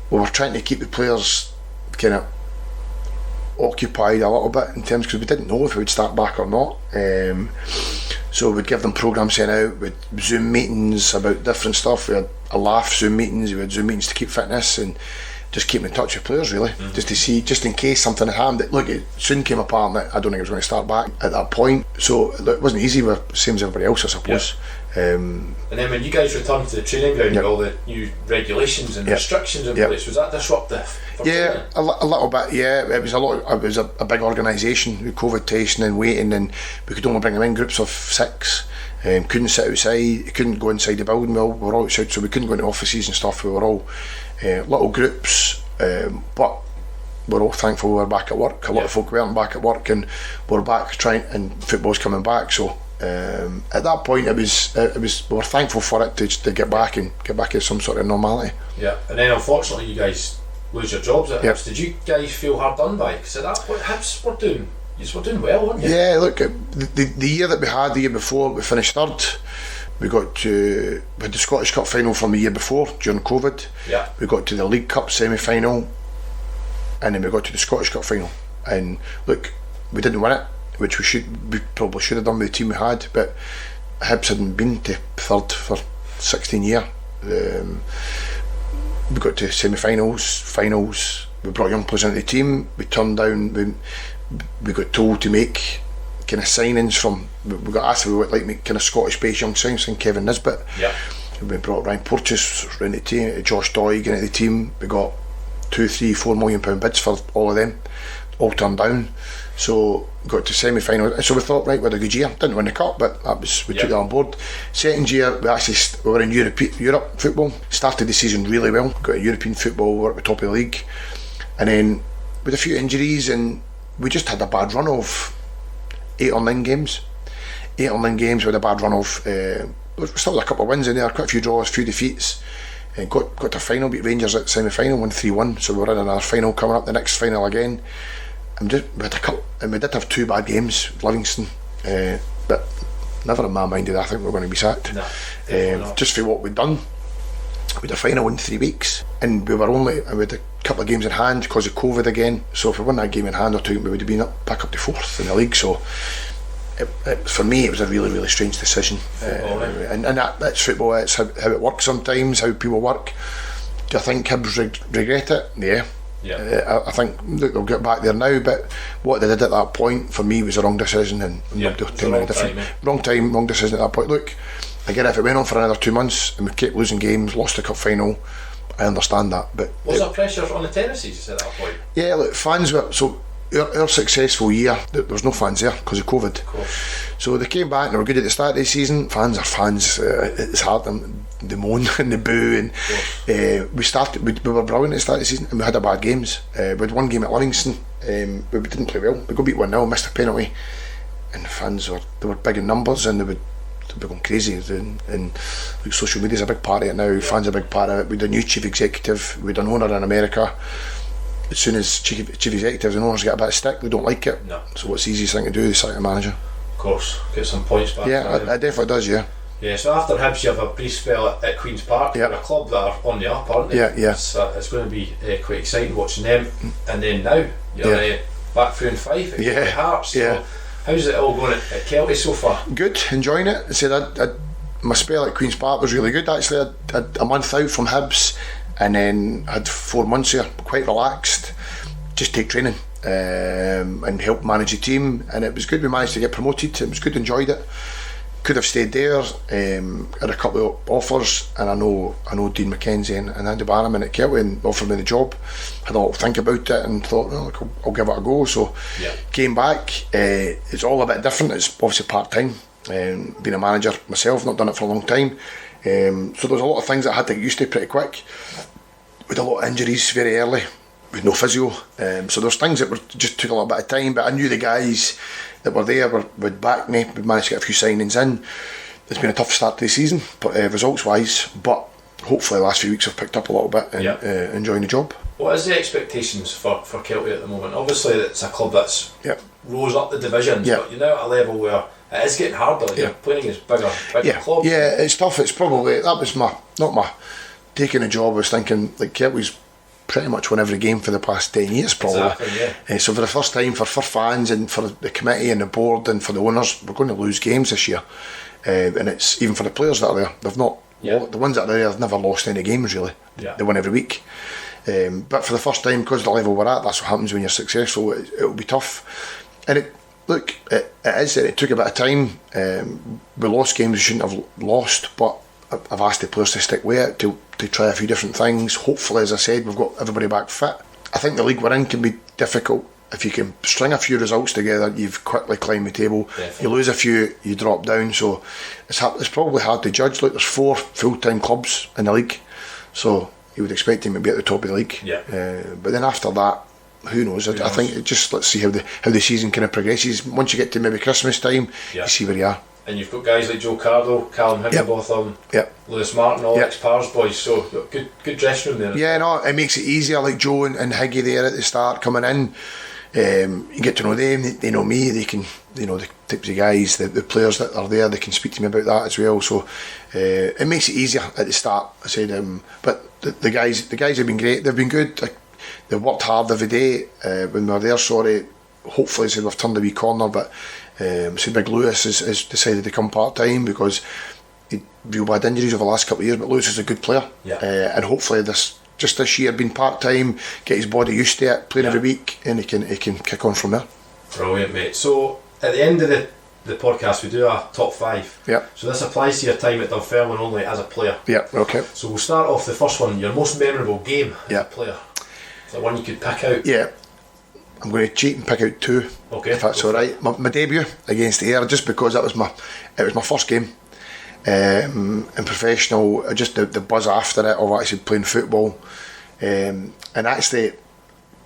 We were trying to keep the players kind of occupied a little bit in terms, because we didn't know if we would start back or not. So we'd give them programmes sent out with Zoom meetings about different stuff. We had a laugh Zoom meetings, we had Zoom meetings to keep fitness and just keeping in touch with players, really, just to see, just in case something had happened. Look, it soon came apart that I don't think I was going to start back at that point. So look, it wasn't easy, same as everybody else, I suppose. And then when you guys returned to the training ground with all the new regulations and restrictions in place, was that disruptive? A little bit. It was a lot. It was a big organisation with COVID testing and waiting, and we could only bring them in groups of 6. Couldn't sit outside, couldn't go inside the building. We were all outside, so we couldn't go into offices and stuff. We were all little groups, but we're all thankful we were back at work. A lot of folk weren't back at work, and we're back trying, and football's coming back. So at that point, it was we were thankful for it to get back and get back to some sort of normality. And then unfortunately, you guys lose your jobs at Hibs. Did you guys feel hard done by? Because at that point, Hibs were doing well, weren't you? Yeah, look, the year that we had, the year before, we finished third. We had the Scottish Cup final from the year before during COVID. We got to the League Cup semi-final, and then we got to the Scottish Cup final. And look, we didn't win it, which we probably should have done with the team we had, but Hibs hadn't been to third for 16 years. We got to semi-finals, finals. We brought young players into the team. We turned down. We got told to make kind of signings from. We got asked if we would like make kind of Scottish-based young signings, and Kevin Nisbet. We brought Ryan Porteous into the team, Josh Doig into the team. We got £2, £3, £4 million bids for all of them. all turned down. So got to semi-final. So we thought, right, we had a good year. Didn't win the cup, but we took that on board. Second year, we were in Europe football. Started the season really well. Got a European football. We were at the top of the league, and then with a few injuries, and we just had a bad run of 8 or 9 games. 8 or 9 games with a bad run of. We still had a couple of wins in there, quite a few draws, a few defeats. And got to a final, beat Rangers at semi-final, won 3-1. So we were in another final coming up, the next final again. And we did have 2 bad games with Livingston, but never in my mind did I think we were going to be sacked. No, just for what we'd done. We had a final in 3 weeks, and we had a couple of games in hand because of COVID again. So if we won that game in hand or 2, we would have been back up to 4th in the league. So for me, it was a really, really strange decision. And that's football. It's how it works sometimes, how people work. Do I think Hibs regret it? Yeah. I think they'll get back there now, but what they did at that point for me was a wrong decision, and wrong time, wrong decision at that point. Look, again, if it went on for another 2 months and we kept losing games, lost the cup final, I understand that. But was there pressure on the Tennessees at that point? Yeah, look, fans were so. Our successful year, there was no fans there because of COVID. So they came back and they were good at the start of the season. Fans are fans. It's hard. They moan and they boo. And we were brilliant at the start of the season, and we had a bad games. We had 1 game at Livingston, but we didn't play well. We got beat 1-0, missed a penalty, and the fans were big in numbers, and they would be going crazy. And like, social media is a big part of it now. Fans are a big part of it. We had a new chief executive. We had an owner in America. As soon as chief executives and owners get a bit of stick, they don't like it. No. So what's the easiest thing to do? They sack the manager. Of course, get some points back. Yeah, it definitely does. Yeah. Yeah. So after Hibs, you have a brief spell at Queen's Park. Yeah. A club that are on the up, aren't they? Yeah. It's going to be quite exciting watching them. And then now you're back through in Fife at Hearts. So how's it all going at Kelty so far? Good, enjoying it. I said my spell at Queen's Park was really good. Actually, I had a month out from Hibs, and then had 4 months here, quite relaxed. Just take training and help manage the team, and it was good. We managed to get promoted. It was good, enjoyed it. Could have stayed there. Had a couple of offers, and I know Dean McKenzie and Andy Barnum at Kelty and offered me the job. Had a lot to think about it and thought, I'll give it a go. So came back. It's all a bit different. It's obviously part-time. Being a manager myself, not done it for a long time. So there was a lot of things that I had to get used to pretty quick. With a lot of injuries very early. With no physio, so there's things that just took a little bit of time, but I knew the guys that were there would back me. We managed to get a few signings in. It's been a tough start to the season, but results wise, but hopefully the last few weeks have picked up a little bit and enjoying the job. What is the expectations for Kelty at the moment? Obviously it's a club that's rose up the divisions, but you're now at a level where it is getting harder. You're playing against bigger clubs. Yeah, it's tough. It's probably, that was not my taking a job. I was thinking like Kelty's pretty much won every game for the past 10 years probably. Exactly, so for the first time for fans and for the committee and the board and for the owners, we're going to lose games this year, and it's even for the players that are there, they've not the ones that are there have never lost any games really. They win every week, but for the first time, because the level we're at, that's what happens when you're successful. It'll be tough, and it took a bit of time. We lost games we shouldn't have lost, but I've asked the players to stick with it, to try a few different things. Hopefully, as I said, we've got everybody back fit. I think the league we're in can be difficult. If you can string a few results together, you've quickly climbed the table. Definitely. You lose a few, you drop down. So it's probably hard to judge. Look, there's 4 full-time clubs in the league, so you would expect them to be at the top of the league. But then after that, who knows? I think let's see how the season kind of progresses. Once you get to maybe Christmas time, you see where you are. And you've got guys like Joe Cardo, Callum Higginbotham, Lewis Martin, all ex-Pars boys, so good dressing room there. Yeah, no, it makes it easier, like Joe and Higgy there at the start coming in. You get to know them, they know me, they can, the types of guys, the players that are there, they can speak to me about that as well. So it makes it easier at the start. I said, but the guys have been great. They've been good. They've worked hard every day. When we were there, hopefully we've turned a wee corner, but Big Lewis has decided to come part-time because he'd real bad injuries over the last couple of years, but Lewis is a good player, and hopefully this year being part-time, get his body used to it, playing every week, and he can kick on from there. Brilliant, mate. So at the end of the podcast we do a top 5. So this applies to your time at Dunfermline only as a player. Okay. So we'll start off the first one, your most memorable game as a player. Is there one you could pick out? I'm going to cheat and pick out 2, okay, if that's all right. My debut against Ayr, just because it was my first game in professional. Just the buzz after it of actually playing football, and actually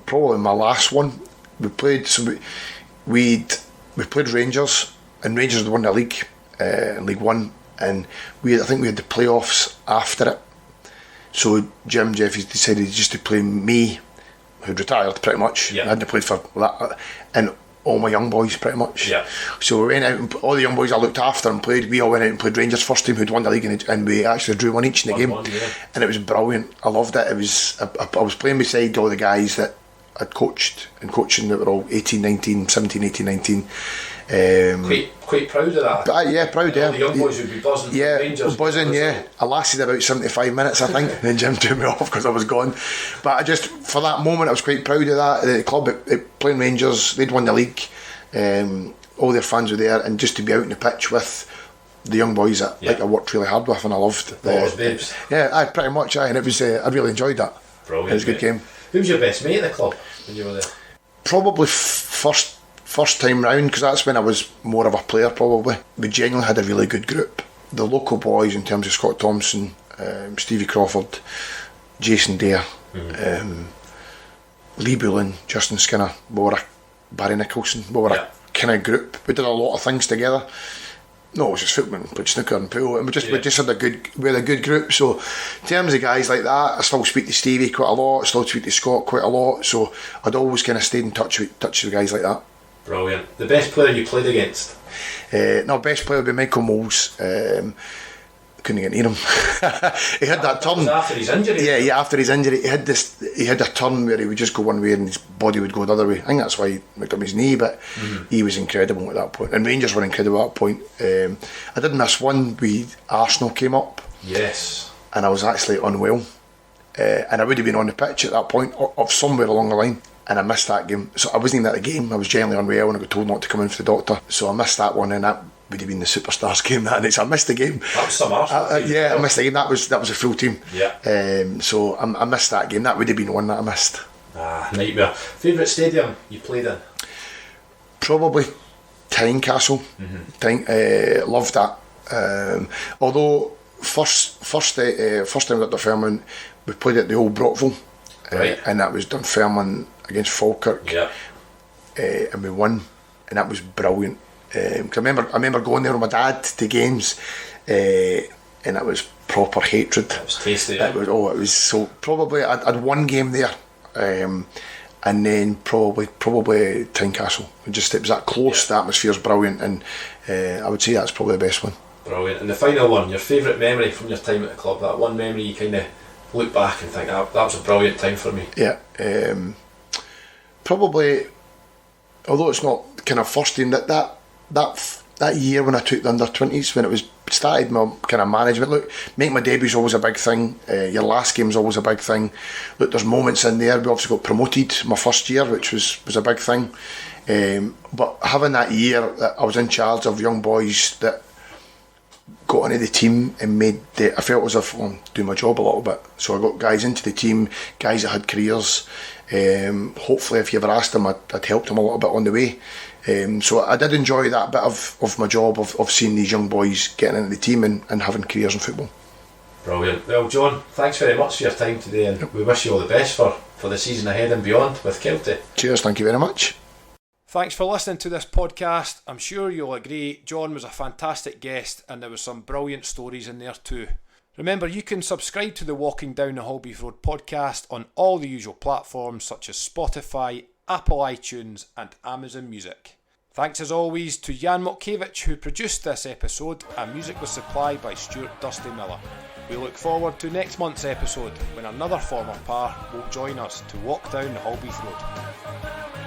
probably my last one. We played we played Rangers, and Rangers had won the league in League One, and I think we had the playoffs after it. So Jim Jeffries decided just to play me, who'd retired pretty much. I hadn't played for that, and all my young boys pretty much. So we went out, and all the young boys I looked after and played, we all went out and played Rangers first team who'd won the league, and we actually drew 1 each in the game. And it was brilliant. I loved it. It was I was playing beside all the guys that I'd coached and coaching that were all 18, 19, 17, 18, 19. Quite proud of that. But, proud, all the young boys would be buzzing. Rangers, buzzing. I lasted about 75 minutes, I think. Then Jim took me off because I was gone. But for that moment, I was quite proud of that. The club playing Rangers, they'd won the league. All their fans were there, and just to be out on the pitch with the young boys that I worked really hard with, and I loved. Babes. Pretty much. And it was. I really enjoyed that. Brilliant. It was a good game. Who was your best mate at the club when you were there? Probably first time round, because that's when I was more of a player probably. We genuinely had a really good group. The local boys in terms of Scott Thompson, Stevie Crawford, Jason Dare, Lee Bullen, Justin Skinner, Barry Nicholson, we were a kind of group. We did a lot of things together. No, it was just football, played snooker and pool, and we just had a good group. So in terms of guys like that, I still speak to Stevie quite a lot, I still speak to Scott quite a lot, so I'd always kind of stayed in touch with guys like that. Brilliant. The best player you played against? Best player would be Michael Moles. Couldn't get near him. He had that turn. Was after his injury? Yeah, after his injury. He had a turn where he would just go one way and his body would go the other way. I think that's why he knocked up his knee, but he was incredible at that point. And Rangers were incredible at that point. I did miss one with Arsenal came up. Yes. And I was actually unwell. And I would have been on the pitch at that point, of somewhere along the line. And I missed that game. So I wasn't even at the game. I was generally unwell and I got told not to come in for the doctor. So I missed that one, and that would have been the Superstars game that night. So I missed the game. That was some Arsenal team. I missed the game. That was a full team. Yeah. So I missed that game. That would have been one that I missed. Nightmare. Favourite stadium you played in? Probably Tynecastle. Loved that. Although first time at Dunfermline, we played at the old Brockville, and that was Dunfermline against Falkirk. And we won, and that was brilliant. Cause I remember going there with my dad to games, and it was proper hatred. It was tasty. It was so. Probably I'd one game there, and then probably Tynecastle. It was that close. The atmosphere's brilliant, and I would say that's probably the best one. Brilliant. And the final one, your favourite memory from your time at the club? That one memory you kind of look back and think that was a brilliant time for me. Probably, although it's not kind of first team, that year when I took the under-20s, when it was started my kind of management. Look, make my debut's always a big thing. Your last game's always a big thing. Look, there's moments in there. We obviously got promoted my first year, which was a big thing. But having that year that I was in charge of young boys that got into the team and I felt as if I'm doing my job a little bit. So I got guys into the team, guys that had careers. Hopefully, if you ever asked them, I'd helped them a little bit on the way. So I did enjoy that bit of my job of seeing these young boys getting into the team and having careers in football. Brilliant. Well, John, thanks very much for your time today, and we wish you all the best for the season ahead and beyond with Celtic. Cheers, thank you very much. Thanks for listening to this podcast. I'm sure you'll agree John was a fantastic guest, and there was some brilliant stories in there too. Remember, you can subscribe to the Walking Down the Halbeath Road podcast on all the usual platforms such as Spotify, Apple iTunes and Amazon Music. Thanks as always to Jan Motkiewicz, who produced this episode, and music was supplied by Stuart Dusty Miller. We look forward to next month's episode when another former par will join us to walk down the Halbeath Road.